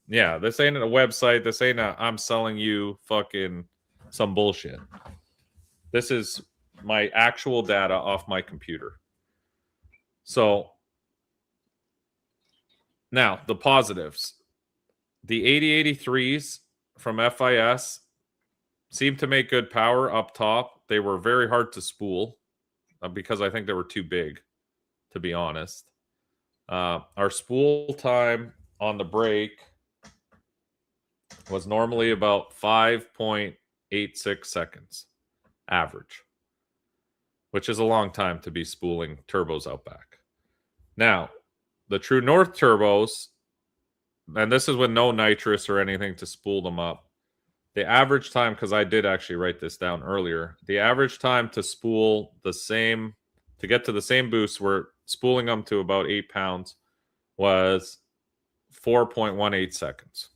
Yeah, this ain't a website. This ain't a I'm selling you fucking some bullshit. This is my actual data off my computer. So now the positives. The 8083s from FIS seem to make good power up top. They were very hard to spool because I think they were too big, to be honest. Our spool time on the brake was normally about 5.86 seconds average, which is a long time to be spooling turbos out back. Now, the True North turbos, and this is with no nitrous or anything to spool them up, the average time, because I did actually write this down earlier, the average time to spool the same, to get to the same boost, we're spooling them to about 8 pounds, was 4.18 seconds.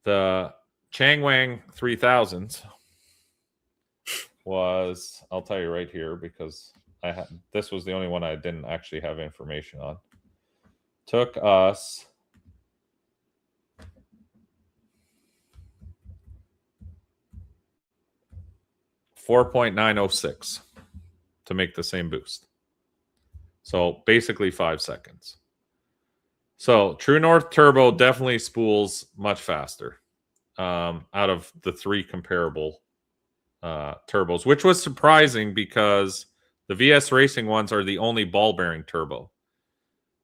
The Changwang 3000s was, I'll tell you right here because this was the only one I didn't actually have information on. Took us 4.906 to make the same boost. So basically 5 seconds. So True North Turbo definitely spools much faster out of the three comparable turbos, which was surprising because the VS Racing ones are the only ball bearing turbo.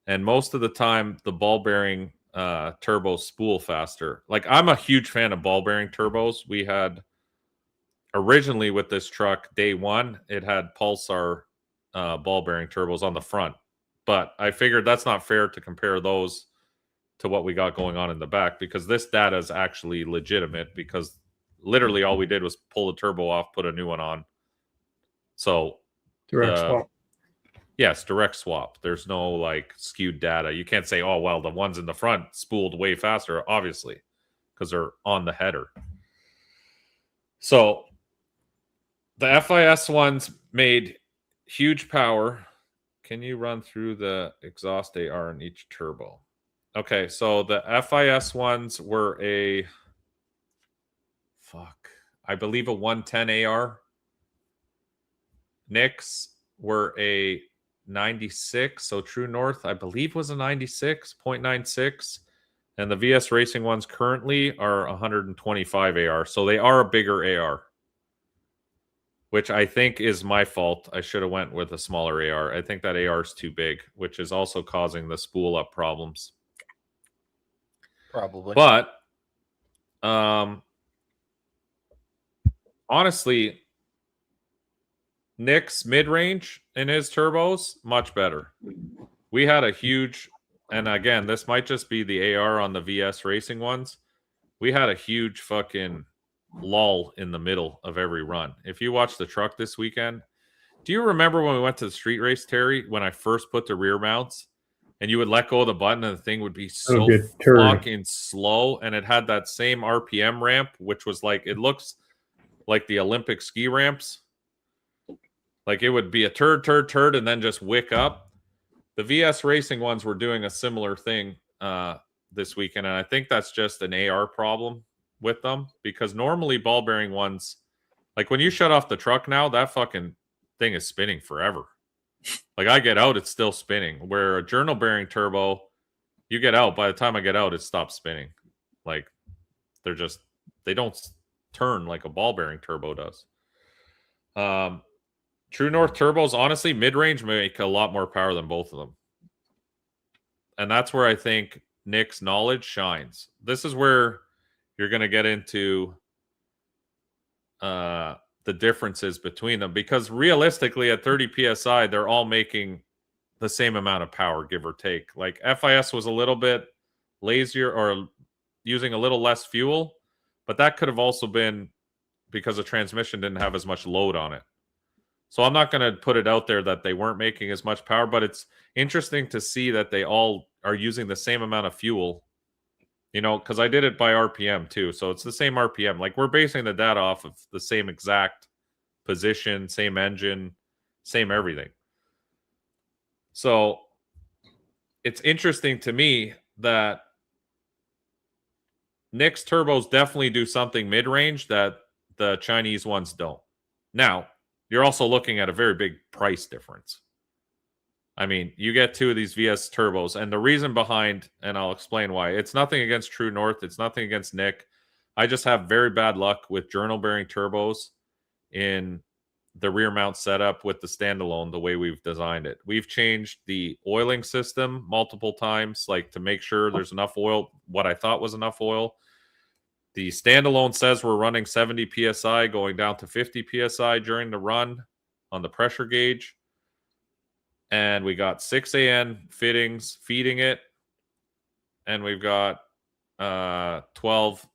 And most of the time, the ball bearing turbos spool faster. Like, I'm a huge fan of ball bearing turbos. We had originally with this truck, day one, it had Pulsar ball bearing turbos on the front. But I figured that's not fair to compare those to what we got going on in the back because this data is actually legitimate because literally all we did was pull the turbo off, put a new one on. So Direct swap. Yes, direct swap. There's no like skewed data. You can't say, oh, well, the ones in the front spooled way faster, obviously, because they're on the header. So the FIS ones made huge power. Can you run through the exhaust AR in each turbo? Okay, so the FIS ones were a I believe, a 110 AR. Nick's were a 96. So True North, I believe, was a 96.96. And the VS Racing ones currently are 125 AR. So they are a bigger AR, which I think is my fault. I should have went with a smaller AR. I think that AR is too big, which is also causing the spool up problems. Probably. But honestly, Nick's mid-range in his turbos, much better. We had a huge, and again, this might just be the AR on the VS Racing ones. We had a huge fucking lull in the middle of every run. If you watch the truck this weekend, do you remember when we went to the street race, Terry, when I first put the rear mounts and you would let go of the button and the thing would be so fucking slow, and it had that same RPM ramp, which was like, it looks like the Olympic ski ramps. Like it would be a turd, and then just wick up. The VS Racing ones were doing a similar thing this weekend, and I think that's just an AR problem with them, because normally ball bearing ones, like when you shut off the truck now, that fucking thing is spinning forever. Like I get out, it's still spinning. Where a journal bearing turbo, you get out, by the time I get out, it stops spinning. Like they don't turn like a ball bearing turbo does. True North turbos, honestly, mid-range make a lot more power than both of them. And that's where I think Nick's knowledge shines. This is where you're going to get into the differences between them, because realistically at 30 PSI, they're all making the same amount of power, give or take. Like FIS was a little bit lazier or using a little less fuel, but that could have also been because the transmission didn't have as much load on it. So I'm not going to put it out there that they weren't making as much power, but it's interesting to see that they all are using the same amount of fuel, you know, because I did it by RPM too. So it's the same RPM. Like we're basing the data off of the same exact position, same engine, same everything. So it's interesting to me that Nick's turbos definitely do something mid-range that the Chinese ones don't. Now, you're also looking at a very big price difference. I mean, you get two of these VS turbos, and the reason behind, and I'll explain why. It's nothing against True North. It's nothing against Nick. I just have very bad luck with journal bearing turbos in the rear mount setup with the standalone, the way we've designed it. We've changed the oiling system multiple times, like to make sure there's enough oil, what I thought was enough oil. The standalone says we're running 70 PSI going down to 50 PSI during the run on the pressure gauge. And we got 6 AN fittings feeding it. And we've got 12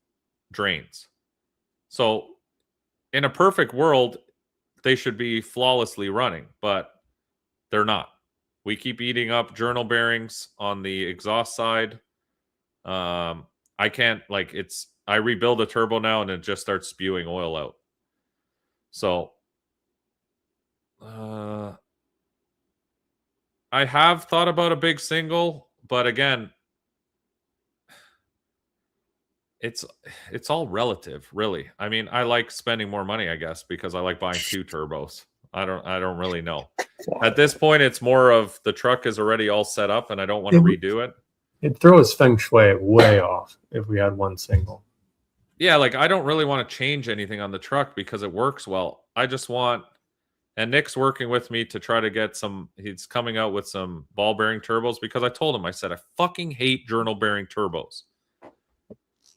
drains. So in a perfect world, they should be flawlessly running, but they're not. We keep eating up journal bearings on the exhaust side. I can't, like, I rebuild a turbo now and it just starts spewing oil out. So I have thought about a big single, but again, it's all relative, really. I mean, I like spending more money, I guess, because I like buying two turbos. I don't really know. At this point, it's more of the truck is already all set up and I don't want to redo it. It throws feng shui way off if we had one single. Yeah, like I don't really want to change anything on the truck because it works well. I just want, and Nick's working with me to try to get some, he's coming out with some ball bearing turbos, because I told him, I said, I fucking hate journal bearing turbos.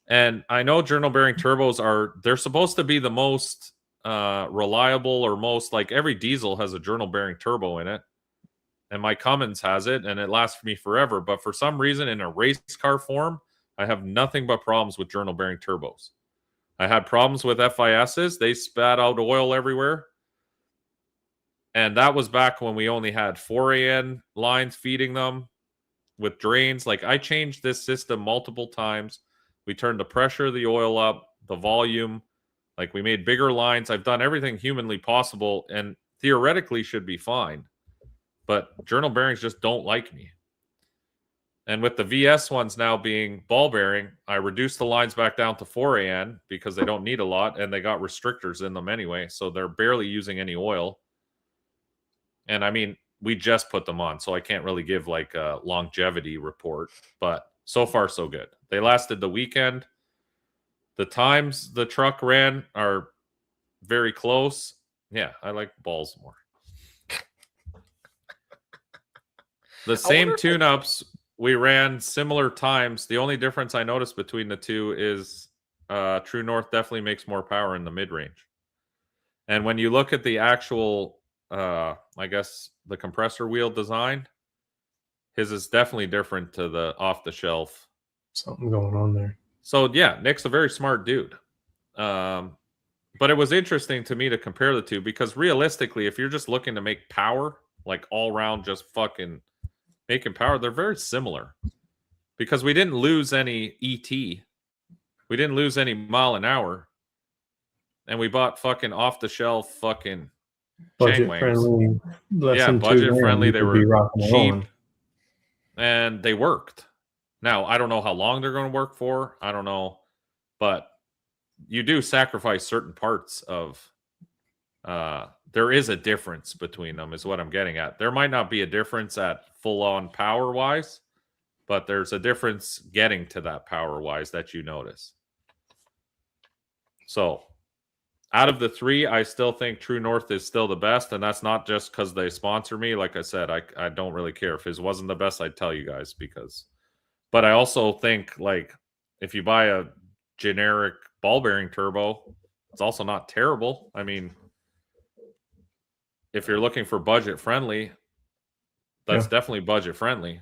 And I know journal bearing turbos they're supposed to be the most reliable, or most, like every diesel has a journal bearing turbo in it. And my Cummins has it and it lasts me forever. But for some reason in a race car form, I have nothing but problems with journal bearing turbos. I had problems with FISs. They spat out oil everywhere. And that was back when we only had 4 AN lines feeding them with drains. Like I changed this system multiple times. We turned the pressure of the oil up, the volume. Like we made bigger lines. I've done everything humanly possible and theoretically should be fine. But journal bearings just don't like me. And with the VS ones now being ball bearing, I reduced the lines back down to 4 AN because they don't need a lot, and they got restrictors in them anyway, so they're barely using any oil. And I mean, we just put them on, so I can't really give like a longevity report, but so far so good. They lasted the weekend. The times the truck ran are very close. Yeah, I like balls more. The same tune-ups, we ran similar times. The only difference I noticed between the two is True North definitely makes more power in the mid-range. And when you look at the actual, I guess, the compressor wheel design, his is definitely different to the off-the-shelf. Something going on there. So, yeah, Nick's a very smart dude. But it was interesting to me to compare the two because realistically, if you're just looking to make power, like all-round just fucking making power, they're very similar. Because we didn't lose any ET. We didn't lose any mile an hour. And we bought fucking off-the-shelf fucking budget chain friendly. Yeah, budget friendly. They were cheap. And they worked. Now, I don't know how long they're going to work for. I don't know. But you do sacrifice certain parts of... there is a difference between them, is what I'm getting at. There might not be a difference at full-on power-wise, but there's a difference getting to that power-wise that you notice. So, out of the three, I still think True North is still the best, and that's not just because they sponsor me. Like I said, I don't really care. If his wasn't the best, I'd tell you guys because... But I also think, like, if you buy a generic ball-bearing turbo, it's also not terrible. I mean... If you're looking for budget friendly, that's definitely budget friendly.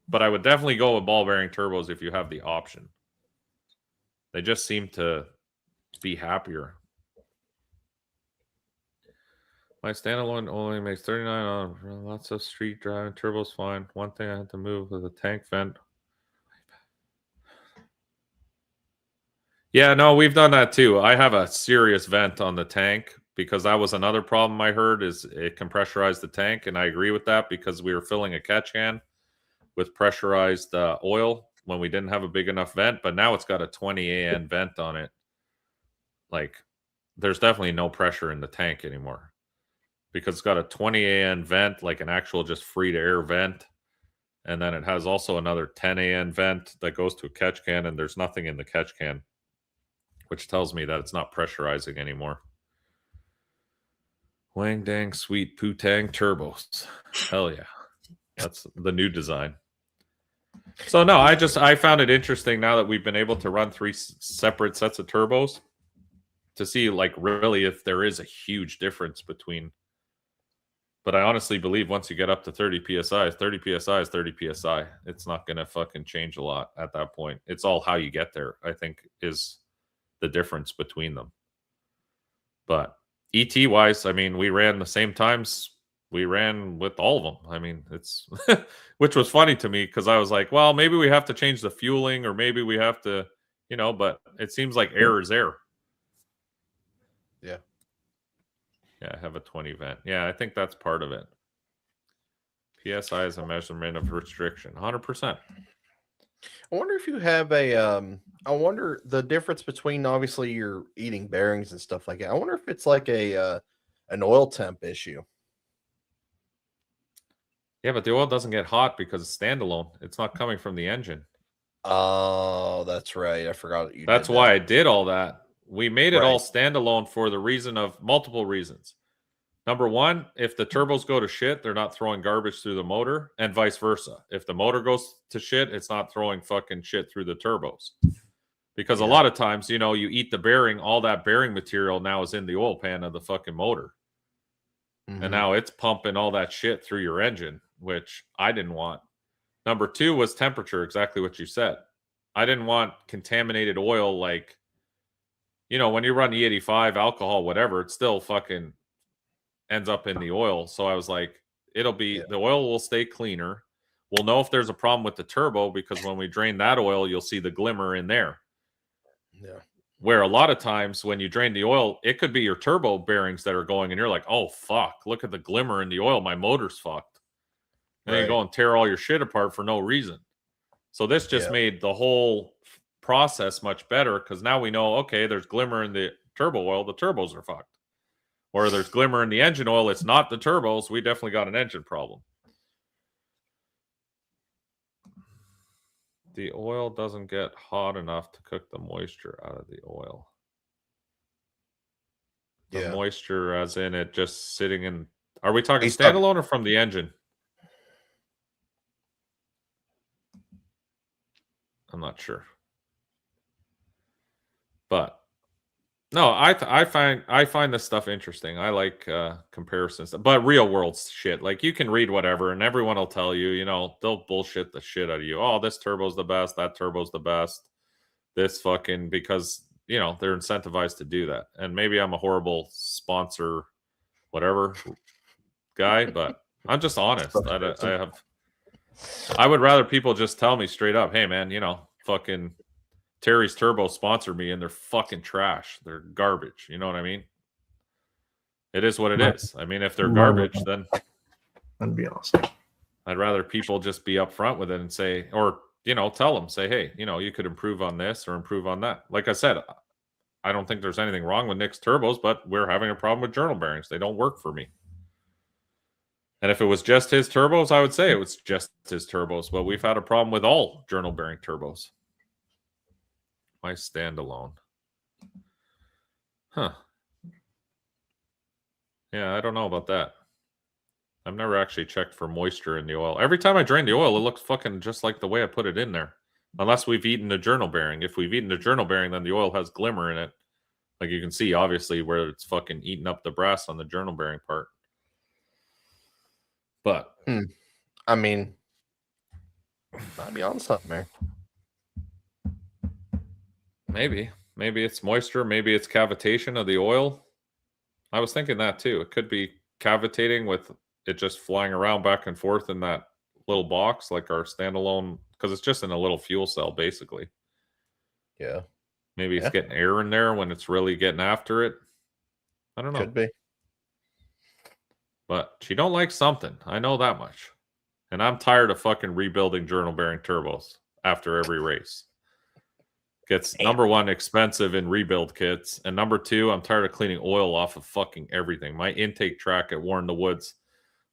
But I would definitely go with ball bearing turbos if you have the option. They just seem to be happier. My standalone only makes 39 on lots of street driving. Turbo's fine. One thing I had to move was a tank vent. Yeah, no, we've done that too. I have a serious vent on the tank. Because that was another problem I heard is it compressurized the tank. And I agree with that because we were filling a catch can with pressurized oil when we didn't have a big enough vent. But now it's got a 20 AN vent on it. Like, there's definitely no pressure in the tank anymore. Because it's got a 20 AN vent, like an actual just free-to-air vent. And then it has also another 10 AN vent that goes to a catch can. And there's nothing in the catch can. Which tells me that it's not pressurizing anymore. Wang dang sweet poo-tang turbos. Hell yeah. That's the new design. So no, I found it interesting now that we've been able to run 3 separate sets of turbos to see like really if there is a huge difference between. But I honestly believe once you get up to 30 PSI, 30 PSI is 30 PSI. It's not going to fucking change a lot at that point. It's all how you get there, I think, is the difference between them. But ET wise, I mean, we ran the same times we ran with all of them. I mean, it's which was funny to me because I was like, well, maybe we have to change the fueling or maybe we have to, but it seems like air is air. Yeah. Yeah, I have a 20 vent. Yeah, I think that's part of it. PSI is a measurement of restriction. 100%. I wonder if you have I wonder the difference between obviously you're eating bearings and stuff like that. I wonder if it's like an oil temp issue. Yeah, but the oil doesn't get hot because it's standalone. It's not coming from the engine. Oh, that's right. I forgot you. That's why I did all that. We made it all standalone for the reason of multiple reasons. Number one, if the turbos go to shit, they're not throwing garbage through the motor, and vice versa. If the motor goes to shit, it's not throwing fucking shit through the turbos. Because a lot of times, you eat the bearing, all that bearing material now is in the oil pan of the fucking motor. Mm-hmm. And now it's pumping all that shit through your engine, which I didn't want. Number two was temperature, exactly what you said. I didn't want contaminated oil like, when you run E85, alcohol, whatever, it still fucking ends up in the oil. So I was like, the oil will stay cleaner. We'll know if there's a problem with the turbo because when we drain that oil, you'll see the glimmer in there. Yeah. Where a lot of times when you drain the oil, it could be your turbo bearings that are going and you're like, oh, fuck, look at the glimmer in the oil. My motor's fucked. And then you go and tear all your shit apart for no reason. So this just Yeah. made the whole process much better because now we know, okay, there's glimmer in the turbo oil, the turbos are fucked. Or there's glimmer in the engine oil, it's not the turbos, we definitely got an engine problem. The oil doesn't get hot enough to cook the moisture out of the oil. The Yeah. moisture as in it just sitting in... Are we talking He's talking- standalone or from the engine? I'm not sure. But no, I find this stuff interesting. I like comparisons, but real world shit. Like you can read whatever, and everyone will tell you, you know, they'll bullshit the shit out of you. Oh, this turbo's the best. That turbo's the best. This fucking because you know they're incentivized to do that. And maybe I'm a horrible sponsor, whatever guy, but I'm just honest. I would rather people just tell me straight up, hey man, you know, fucking Terry's Turbo sponsored me and they're fucking trash. They're garbage. You know what I mean? It is what it is. I mean, if they're garbage, then that'd be awesome. I'd rather people just be upfront with it and say, or, you know, tell them, say, hey, you know, you could improve on this or improve on that. Like I said, I don't think there's anything wrong with Nick's turbos, but we're having a problem with journal bearings. They don't work for me. And if it was just his turbos, I would say it was just his turbos. But we've had a problem with all journal bearing turbos. My standalone. Huh. Yeah, I don't know about that. I've never actually checked for moisture in the oil. Every time I drain the oil, it looks fucking just like the way I put it in there. Unless we've eaten a journal bearing. If we've eaten a journal bearing, then the oil has glimmer in it. Like you can see, obviously, where it's fucking eating up the brass on the journal bearing part. But I mean, might be on something there. Maybe it's moisture. Maybe it's cavitation of the oil. I was thinking that too. It could be cavitating with it just flying around back and forth in that little box, like our standalone, because it's just in a little fuel cell, basically. Yeah. Maybe it's getting air in there when it's really getting after it. I don't know. Could be. But she don't like something. I know that much. And I'm tired of fucking rebuilding journal bearing turbos after every race. Gets number one, expensive in rebuild kits. And number two, I'm tired of cleaning oil off of fucking everything. My intake track at Warren the Woods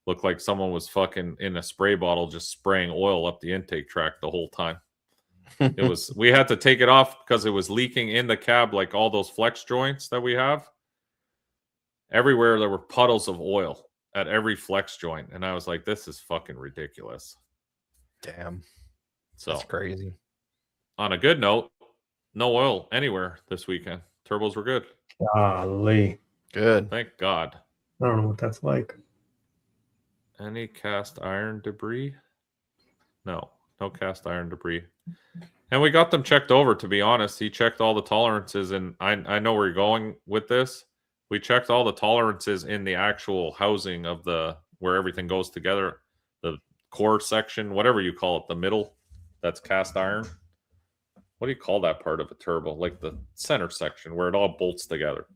looked like someone was fucking in a spray bottle just spraying oil up the intake track the whole time. It was, we had to take it off because it was leaking in the cab, like all those flex joints that we have. Everywhere there were puddles of oil at every flex joint. And I was like, this is fucking ridiculous. Damn. So that's crazy. On a good note, no oil anywhere this weekend. Turbos were good. Golly. Good. Thank God. I don't know what that's like. Any cast iron debris? No cast iron debris. And we got them checked over, to be honest. He checked all the tolerances, and I know where you're going with this. We checked all the tolerances in the actual housing of the where everything goes together, the core section, whatever you call it, the middle, that's cast iron. What do you call that part of a turbo? Like the center section where it all bolts together.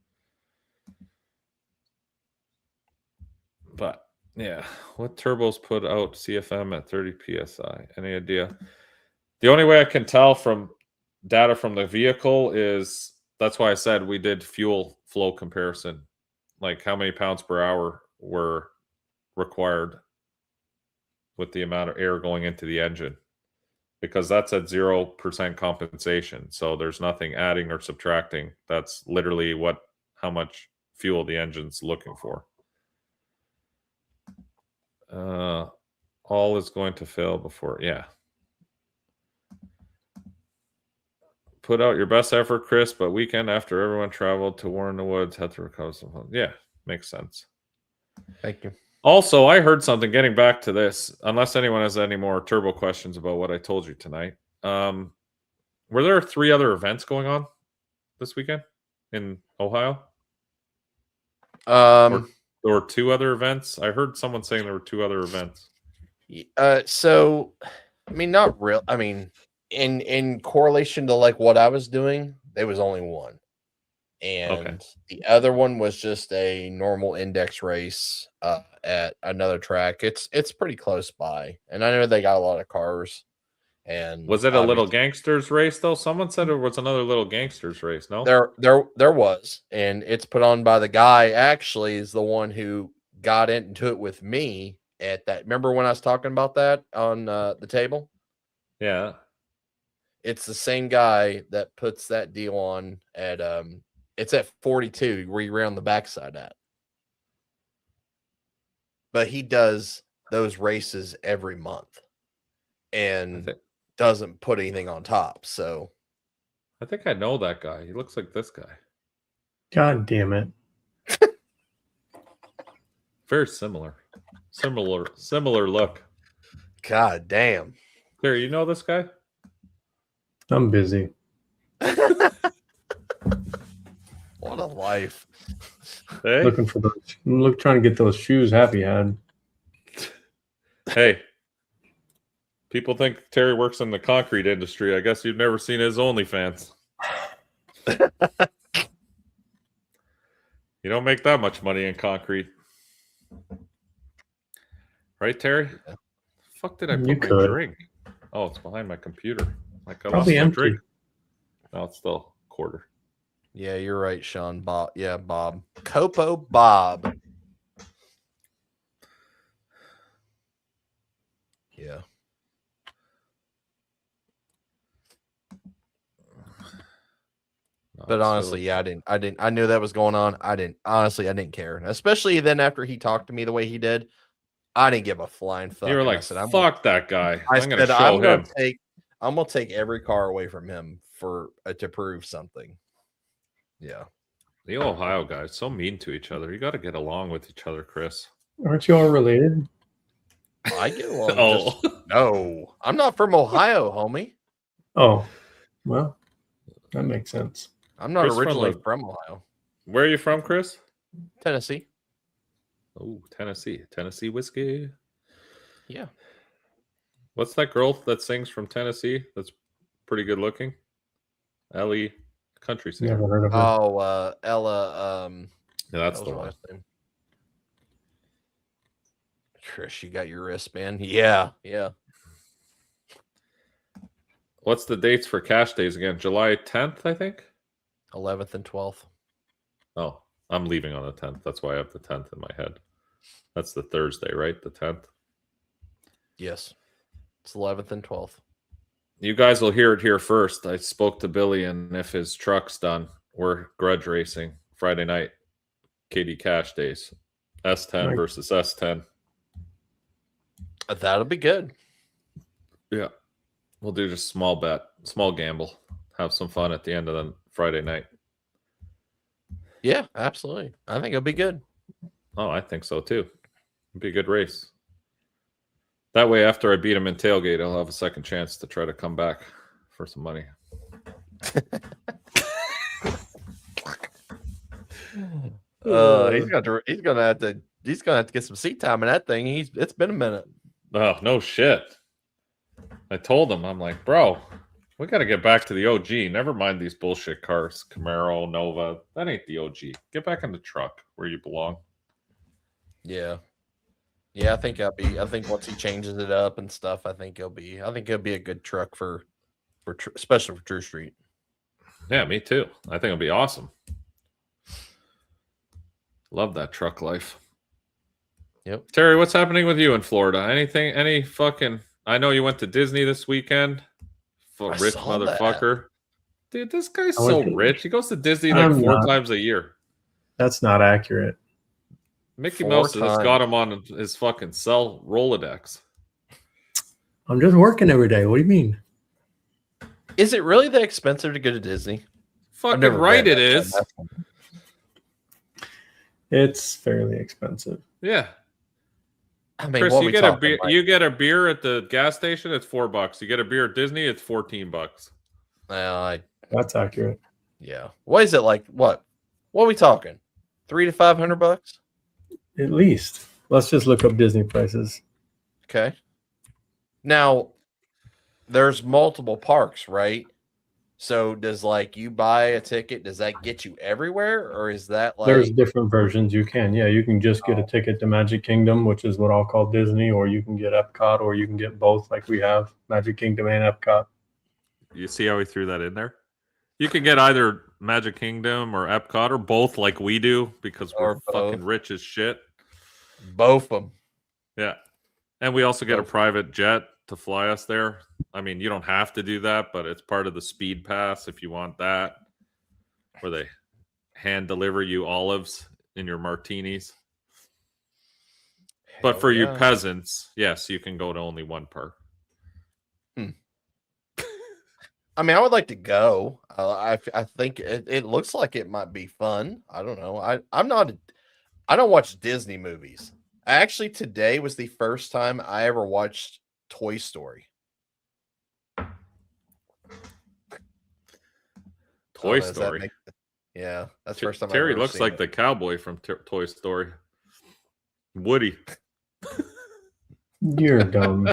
But yeah, what turbos put out CFM at 30 psi? Any idea? The only way I can tell from data from the vehicle is, that's why I said we did fuel flow comparison, like how many pounds per hour were required with the amount of air going into the engine, because that's at 0% compensation. So there's nothing adding or subtracting. That's literally how much fuel the engine's looking for. All is going to fail before. Yeah. Put out your best effort, Chris, but weekend after everyone traveled to Warren the Woods, had to recover some funds. Yeah, makes sense. Thank you. Also, I heard something, getting back to this, unless anyone has any more turbo questions about what I told you tonight. Were there 3 other events going on this weekend in Ohio? Or 2 other events? I heard someone saying there were 2 other events. So, I mean, not real. I mean, in correlation to like what I was doing, there was only one. And the other one was just a normal index race at another track. It's pretty close by, and I know they got a lot of cars, And Was it a little gangsters race though? Someone said it was another little gangsters race. No, there was, and it's put on by the guy. Actually, is the one who got into it with me at that. Remember when I was talking about that on the table? Yeah, It's the same guy that puts that deal on at it's at 42 where you ran the backside at. But he does those races every month and doesn't put anything on top. So I think I know that guy. He looks like this guy. God damn it. Very similar. Similar look. God damn. Here, you know this guy? I'm busy. What a life. Hey, Looking for those. Trying to get those shoes Happy had. hey. People think Terry works in the concrete industry. I guess you've never seen his OnlyFans. You don't make that much money in concrete. Right, Terry? Yeah. Fuck did I You put my could. drink? Oh, it's behind my computer. Like I Probably lost my empty. drink. No, it's still a quarter. Yeah, you're right, Sean. Bob. Yeah, Bob. Copo Bob. Yeah. No, But it's honestly, still- I knew that was going on. I didn't care. Especially then after he talked to me the way he did, I didn't give a flying fuck. You were And I like, said, fuck that guy. I I'm going to said, show him. I'm gonna take every car away from him for to prove something. Yeah. The Ohio guys so mean to each other. You got to get along with each other, Chris. Aren't you all related? I get along. Oh, No, I'm not from Ohio, homie. Oh, well, that makes sense. I'm not Chris from originally the- from Ohio. where are you from, Chris? Tennessee. Oh, Tennessee. Tennessee whiskey. Yeah. What's that girl that sings from Tennessee that's pretty good looking? Ellie, country singer. Never heard of her. Oh, Ella. Yeah, that's That the was her one. last name. Chris, you got your wristband? Yeah. Yeah. What's the dates for cash days again? July 10th, I think. 11th and 12th. Oh, I'm leaving on the 10th. That's why I have the 10th in my head. That's the Thursday, right? The 10th. Yes. It's 11th and 12th. You guys will hear it here first. I spoke to Billy, and if his truck's done, we're grudge racing Friday night. KD Cash Days. S10 Right. versus S10. That'll be good. Yeah. We'll do just small bet, small gamble. Have some fun at the end of the Friday night. Yeah, absolutely. I think it'll be good. Oh, I think so too. It'll be a good race. That way, after I beat him in tailgate, I'll have a second chance to try to come back for some money. He's gonna have to get some seat time in that thing. It's been a minute. Oh, no shit. I told him, I'm like, bro, we got to get back to the OG. Never mind these bullshit cars, Camaro, Nova. That ain't the OG. Get back in the truck where you belong. Yeah. Yeah, I think once he changes it up and stuff, I think it'll be a good truck for especially for True Street. Yeah, me too. I think it'll be awesome. Love that truck life. Yep. Terry, what's happening with you in Florida? Anything? Any fucking? I know you went to Disney this weekend. Rich saw motherfucker. Dude, this guy's I went so to- rich. He goes to Disney like I'm 4 not. times a year. That's not accurate. Mickey 4 Mouse just times. got him on his fucking cell Rolodex. I'm just working every day. What do you mean? Is it really that expensive to go to Disney? Fucking never right been. it is. It's fairly expensive. Yeah. I mean, Chris, what you we get a talking, beer. like- You get a beer at the gas station. It's $4. You get a beer at Disney. It's $14. That's accurate. Yeah. What is it like? What are we talking? $300 to $500? At least. Let's just look up Disney prices. Okay. Now, there's multiple parks, right? So does like you buy a ticket, does that get you everywhere, or is that There's like different versions. You can, yeah, you can just get a ticket to Magic Kingdom, which is what I'll call Disney, or you can get Epcot, or you can get both, like we have Magic Kingdom and Epcot. You see how we threw that in there? You can get either Magic Kingdom or Epcot or both, like we do, because we're Or fucking both. rich as shit. both of them? Yeah, and we also get a Both. private jet to fly us there. I mean, you don't have to do that, but it's part of the speed pass if you want that, where they hand deliver you olives in your martinis. But Hell for you yeah. peasants, yes, you can go to only one park. I mean, I would like to go. I think it looks like it might be fun. I don't know. I don't watch Disney movies. Actually, today was the first time I ever watched Toy Story. Toy Does that Story. Yeah, that's the first time. Terry I've ever looks seen like it. the cowboy from Toy Story. Woody. You're dumb.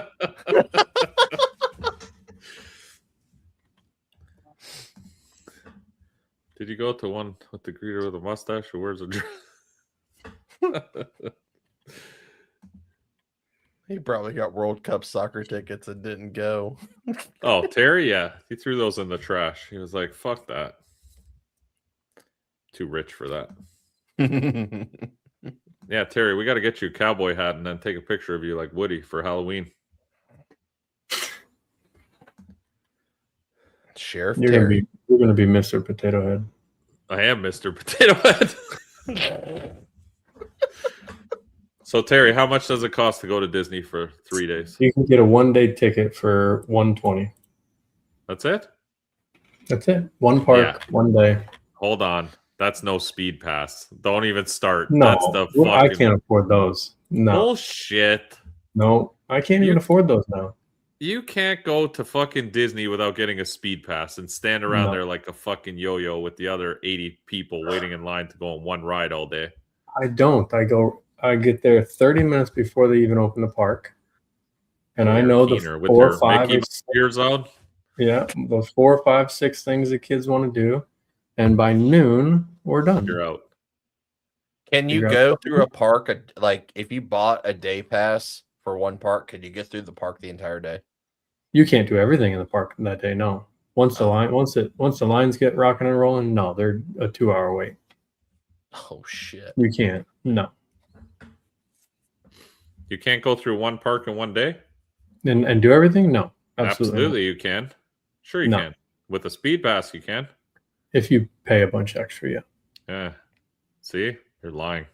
Did you go to one with the greeter with a mustache or where's a dress? He probably got World Cup soccer tickets and didn't go. Oh, Terry, yeah. He threw those in the trash. He was like, fuck that. Too rich for that. Yeah, Terry, we got to get you a cowboy hat and then take a picture of you like Woody for Halloween. Sheriff You're Terry. gonna be Mr. Potato Head. I am Mr. Potato Head. So, Terry, how much does it cost to go to Disney for 3 days? You can get a 1-day ticket for $120. That's it? That's it. One park, 1 day. Hold on. That's no speed pass. Don't even start. No, That's the fucking I can't afford those. No, bullshit. no, I can't even afford those now. You can't go to fucking Disney without getting a speed pass and stand around No. there like a fucking yo-yo with the other 80 people waiting in line to go on one ride all day. I don't. I get there 30 minutes before they even open the park. And I know the Keener with 4 your or 5 Mickey ears on. yeah, those 4, 5, 6 things the kids want to do. And by noon, we're done. You're out. Can you You're go out. through a park? Like, if you bought a day pass for one park, could you get through the park the entire day? You can't do everything in the park that day, no. Once the lines get rocking and rolling, no, they're a 2-hour wait. Oh shit! You can't. No. You can't go through one park in one day? And do everything? No. Absolutely. Absolutely you can. Sure you No. can. With a speed pass, you can. If you pay a bunch extra, yeah. Yeah. See? You're lying.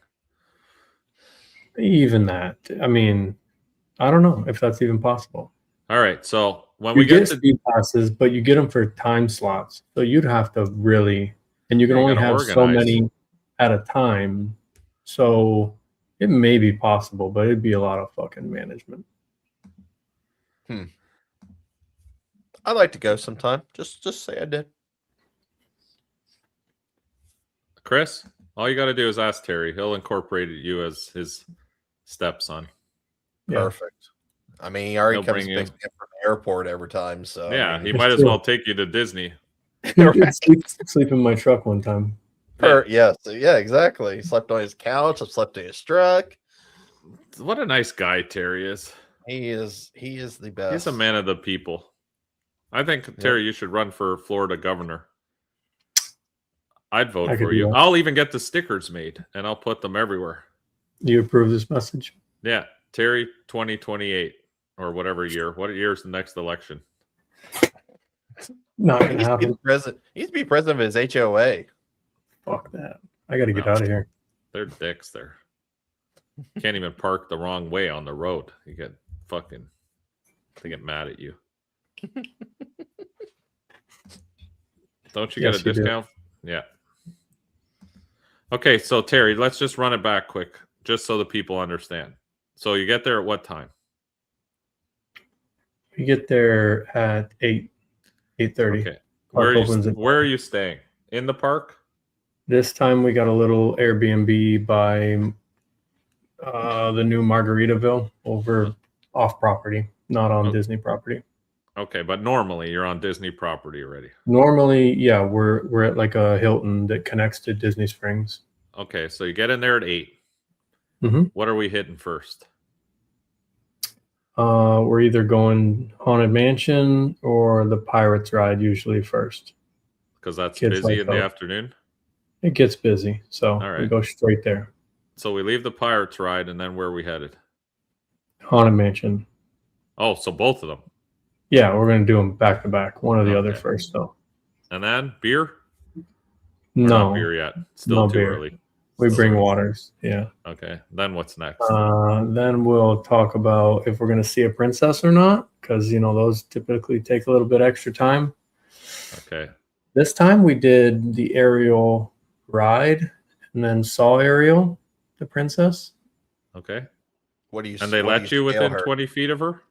Even that. I mean, I don't know if that's even possible. All right. So when You we get to speed passes, but you get them for time slots. So you'd have to really, and you can You only gotta have so organize. many at a time. So it may be possible, but it'd be a lot of fucking management. I'd like to go sometime. Just say I did. Chris, all you got to do is ask Terry. He'll incorporate you as his stepson. Yeah. Perfect. I mean, he already He'll comes bring you. picks me up from the airport every time. So Yeah, I mean, he It's might as true. well take you to Disney. sleep in my truck one time. yeah, exactly. He slept on his couch. I slept in his truck. What a nice guy Terry is. He is the best. He's a man of the people. I think, Terry, you should run for Florida governor. I'd vote I could for do you. that. I'll even get the stickers made, and I'll put them everywhere. Do you approve this message? Yeah, Terry 2028 or whatever year. What year is the next election? Not He gonna needs to be happen. the president. He needs to be president of his HOA. Fuck that. I got to get No. out of here. They're dicks there. Can't even park the wrong way on the road. You get fucking, they get mad at you. Don't you Yes, get a you do. discount? Yeah. Okay, so Terry, let's just run it back quick, just so the people understand. So you get there at what time? We get there at 8:30. Okay. Park opens at Where are you staying? In the park? This time we got a little Airbnb by the new Margaritaville over off property, not on Disney property. Okay, but normally you're on Disney property already. Normally, yeah, we're at like a Hilton that connects to Disney Springs. Okay, so you get in there at 8. Mm-hmm. What are we hitting first? We're either going Haunted Mansion or the Pirates ride usually first. Because that's Kids busy like in the those. afternoon. It gets busy, so All we right. go straight there. So we leave the Pirates ride, and then where are we headed? Haunted Mansion. Oh, so both of them. Yeah, we're gonna do them back to back. One or the other Okay. first, though. And then beer? Or No, not beer yet. Still no too beer. early. We Still bring early. waters. Yeah. Okay. Then what's next? Then we'll talk about if we're gonna see a princess or not, because those typically take a little bit extra time. Okay. This time we did the Ariel ride and then saw Ariel, the princess. Okay. What do you? And they what do let you scale within her? 20 feet of her?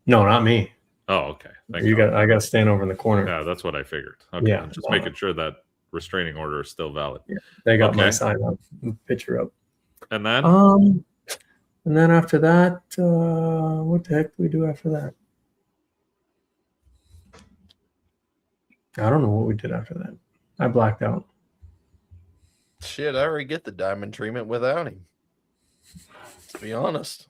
No, not me. Oh, okay. Thank I God. got to stand over in the corner. Yeah, that's what I figured. Okay. Yeah, I'm just no. making sure that restraining order is still valid. Yeah, they got my Okay. sign up, picture up. And then? And then after that, what the heck do we do after that? I don't know what we did after that. I blacked out. Shit, I already get the diamond treatment without him. To be honest.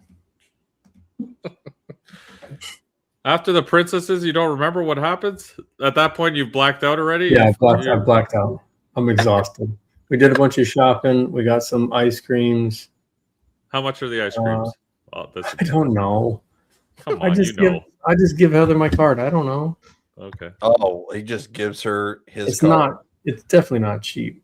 After the princesses, you don't remember what happens? At that point, you've blacked out already? Yeah, I blacked out. I'm exhausted. We did a bunch of shopping. We got some ice creams. How much are the ice creams? Oh, I don't know. Come I on, just you know. I just give Heather my card. I don't know. Okay. Oh, he just gives her his It's card. not. It's definitely not cheap.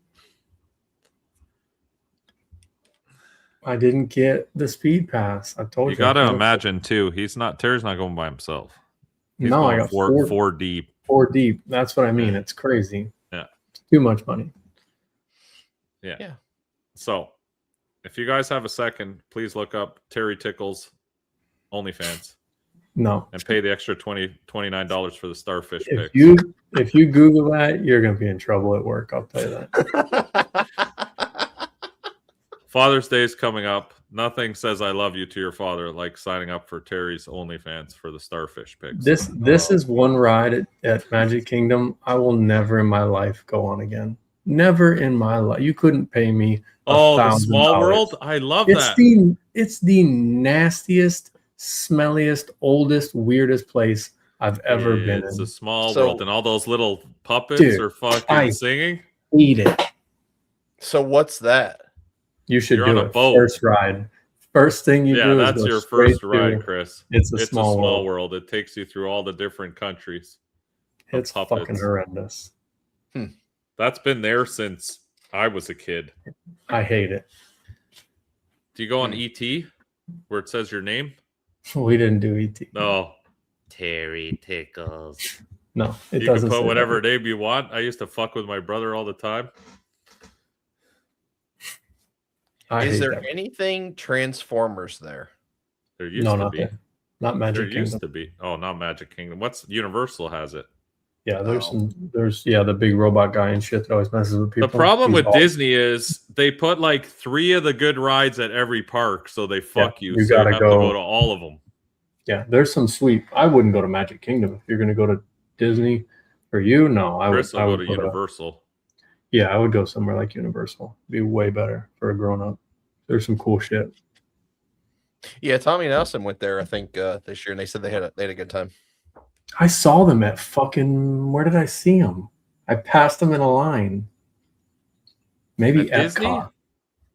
I didn't get the speed pass. I told you. You got to imagine, too. Terry's not going by himself. He's No, I going got four deep. 4 deep. That's what I mean. Yeah. It's crazy. Yeah. It's too much money. Yeah. So, if you guys have a second, please look up Terry Tickles OnlyFans No. and pay the extra $29 for the starfish pics. If you Google that, you're gonna be in trouble at work. I'll tell you that. Father's Day is coming up. Nothing says I love you to your father like signing up for Terry's OnlyFans for the starfish pics. This is one ride at Magic Kingdom I will never in my life go on again. Never in my life. You couldn't pay me. The Small World. I love that. It's the nastiest, smelliest, oldest, weirdest place I've ever been in. It's a Small World, and all those little puppets are fucking singing. Eat it. So what's that? You should You're do on a it. boat. First ride. First thing you do is that's go your straight first ride, Chris. It's a small world. It takes you through all the different countries. It's fucking horrendous. That's been there since I was a kid. I hate it. Do you go on ET where it says your name? We didn't do ET. No. Terry Tickles. No, you can put whatever name you want. I used to fuck with my brother all the time. Is there anything Transformers there? There used to be. Not Magic Kingdom. There used to be. Oh, not Magic Kingdom. What's Universal has it? Yeah, there's the big robot guy and shit that always messes with people. The problem with Disney is they put like 3 of the good rides at every park, so they fuck you. You so gotta you have to go to all of them. Yeah, there's some sweet. I wouldn't go to Magic Kingdom if you're going to go to Disney. For you, no, I would go to Universal. Yeah, I would go somewhere like Universal. It'd be way better for a grown up. There's some cool shit. Yeah, Tommy and Nelson went there, I think, this year, and they said they had a good time. I saw them at fucking. Where did I see them? I passed them in a line. Maybe at Epcot. Disney?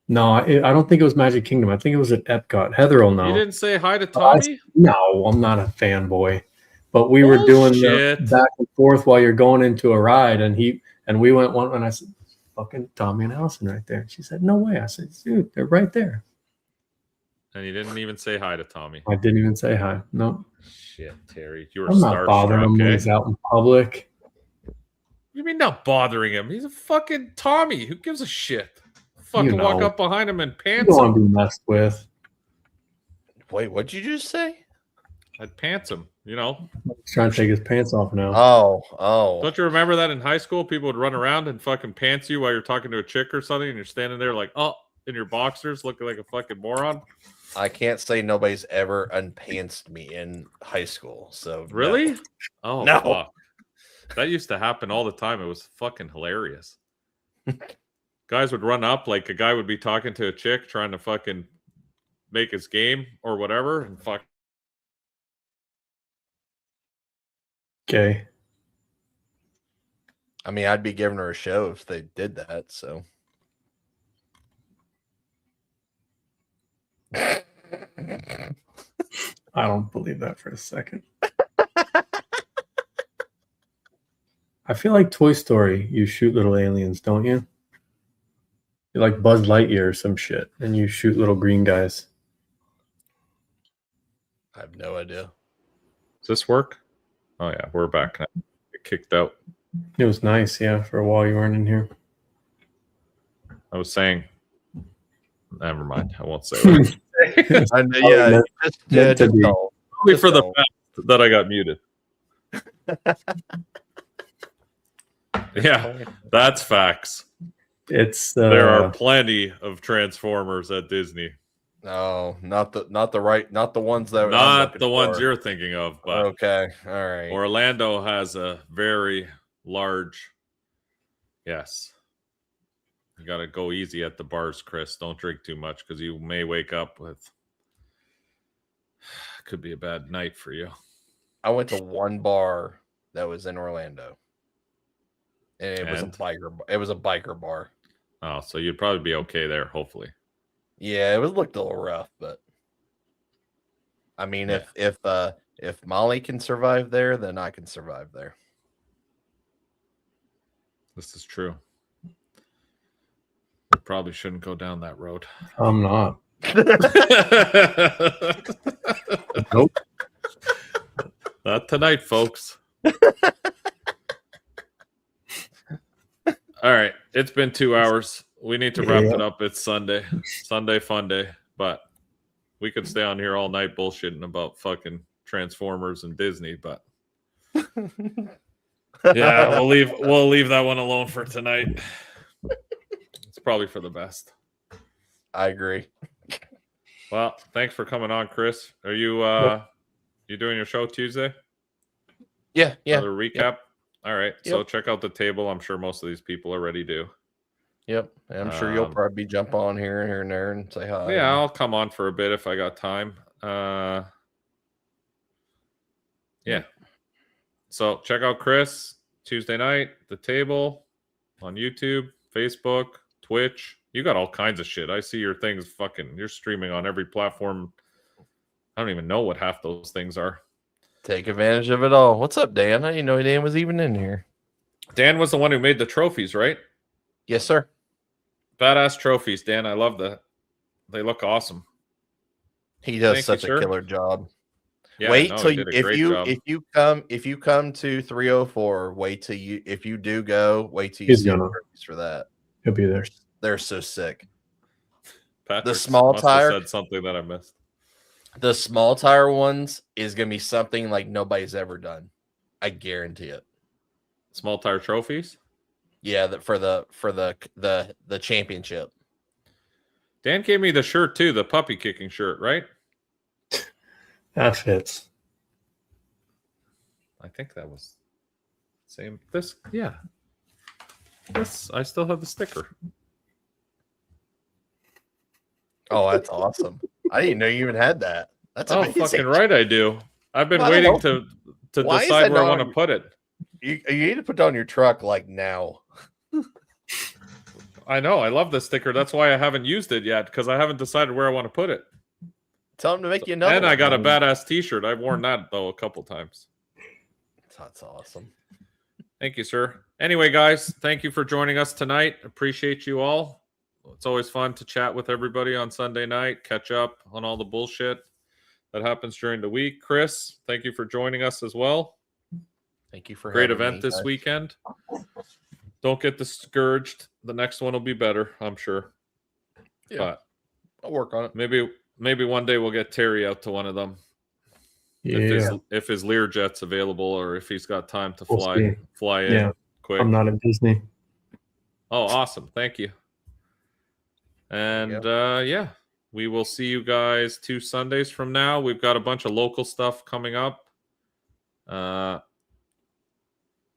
No, I don't think it was Magic Kingdom. I think it was at Epcot. Heather will know. You didn't say hi to Tommy? No, I'm not a fanboy. But we were doing the back and forth while you're going into a ride, and we went one, and I said, "Fucking Tommy and Allison right there." She said, "No way." I said, "Dude, they're right there." And you didn't even say hi to Tommy. I didn't even say hi. No. Shit, Terry, you were I'm not bothering him when he's out in public. What do you mean not bothering him? He's a fucking Tommy. Who gives a shit? Fucking walk up behind him and pants him. You don't want to be messed with. Wait, what'd you just say? I'd pants him, He's trying to take his pants off now. Oh. Don't you remember that in high school? People would run around and fucking pants you while you're talking to a chick or something, and you're standing there like, in your boxers looking like a fucking moron. I can't say nobody's ever unpantsed me in high school. So no. Really? Oh, No. fuck. That used to happen all the time. It was fucking hilarious. Guys would run up, like a guy would be talking to a chick trying to fucking make his game or whatever, and fuck. Okay. I mean, I'd be giving her a show if they did that. So. I don't believe that for a second. I feel like Toy Story, you shoot little aliens, don't you? You're like Buzz Lightyear or some shit, and you shoot little green guys. I have no idea. Does this work? Oh, yeah, we're back now. Get kicked out. It was nice, yeah, for a while you weren't in here. I was saying, never mind. I won't say what I know, yeah, meant to be. Only for the fact that I got muted. Yeah, that's facts. It's There are plenty of Transformers at Disney. No, not the ones that Not the ones you're thinking of, but okay, all right. Orlando has a very large. Yes, you got to go easy at the bars, Chris. Don't drink too much because you may wake up with. Could be a bad night for you. I went to one bar that was in Orlando, and it was a biker. It was a biker bar. Oh, so you'd probably be okay there, hopefully. Yeah, it looked a little rough, but I mean, Yeah. if Molly can survive there, then I can survive there. This is true. We probably shouldn't go down that road. I'm not. Nope. Not tonight, folks. All right. It's been 2 hours. We need to wrap it up. It's Sunday. Sunday fun day. But we could stay on here all night bullshitting about fucking Transformers and Disney, but yeah, we'll leave that one alone for tonight. It's probably for the best. I agree. Well, thanks for coming on, Chris. Are you you doing your show Tuesday? Yeah. Another recap. Yep. All right. Yep. So check out the table. I'm sure most of these people already do. Yep. And I'm sure you'll probably jump on here and there and say hi. Yeah, I'll come on for a bit if I got time. Yeah. So check out Chris Tuesday night, the table on YouTube, Facebook, Twitch. You got all kinds of shit. I see your things you're streaming on every platform. I don't even know what half those things are. Take advantage of it all. What's up, Dan? I didn't know Dan was even in here. Dan was the one who made the trophies, right? Yes, sir. Badass trophies, Dan. I love that. They look awesome. He does such a killer job. Yeah, wait till if you come to 304, wait till if you do go, wait till you see the trophies for that. He'll be there. They're so sick. Patrick the small tire said something that I missed. The small tire ones is gonna be something like nobody's ever done. I guarantee it. Small tire trophies? Yeah, for the championship. Dan gave me the shirt too, the puppy kicking shirt, right? That fits. I think that was same. This, yeah. This, I still have the sticker. Oh, that's awesome. I didn't know you even had that. That's amazing. Fucking right I do. I've been waiting to decide where I want to put it. You need to put it on your truck like now. I know. I love the sticker. That's why I haven't used it yet, because I haven't decided where I want to put it. Tell him to make you another. And I got a badass t-shirt. I've worn that, though, a couple times. That's awesome. Thank you, sir. Anyway, guys, thank you for joining us tonight. Appreciate you all. It's always fun to chat with everybody on Sunday night, catch up on all the bullshit that happens during the week. Chris, thank you for joining us as well. Thank you for great event this weekend. Don't get discouraged. The next one will be better, I'm sure. Yeah, but I'll work on it. Maybe one day we'll get Terry out to one of them. Yeah. If his Learjet's available, or if he's got time to fly in quick. I'm not at Disney. Oh, awesome. Thank you. And We will see you guys 2 Sundays from now. We've got a bunch of local stuff coming up.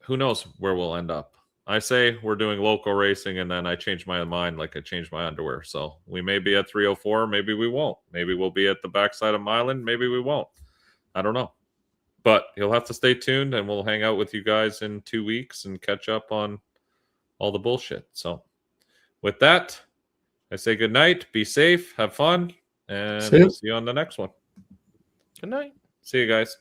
Who knows where we'll end up? I say we're doing local racing, and then I change my mind like I changed my underwear. So we may be at 304, maybe we won't. Maybe we'll be at the backside of Milan, maybe we won't. I don't know. But you'll have to stay tuned, and we'll hang out with you guys in 2 weeks and catch up on all the bullshit. So with that, I say good night, be safe, have fun, and See ya. we'll see you on the next one. Good night. See you guys.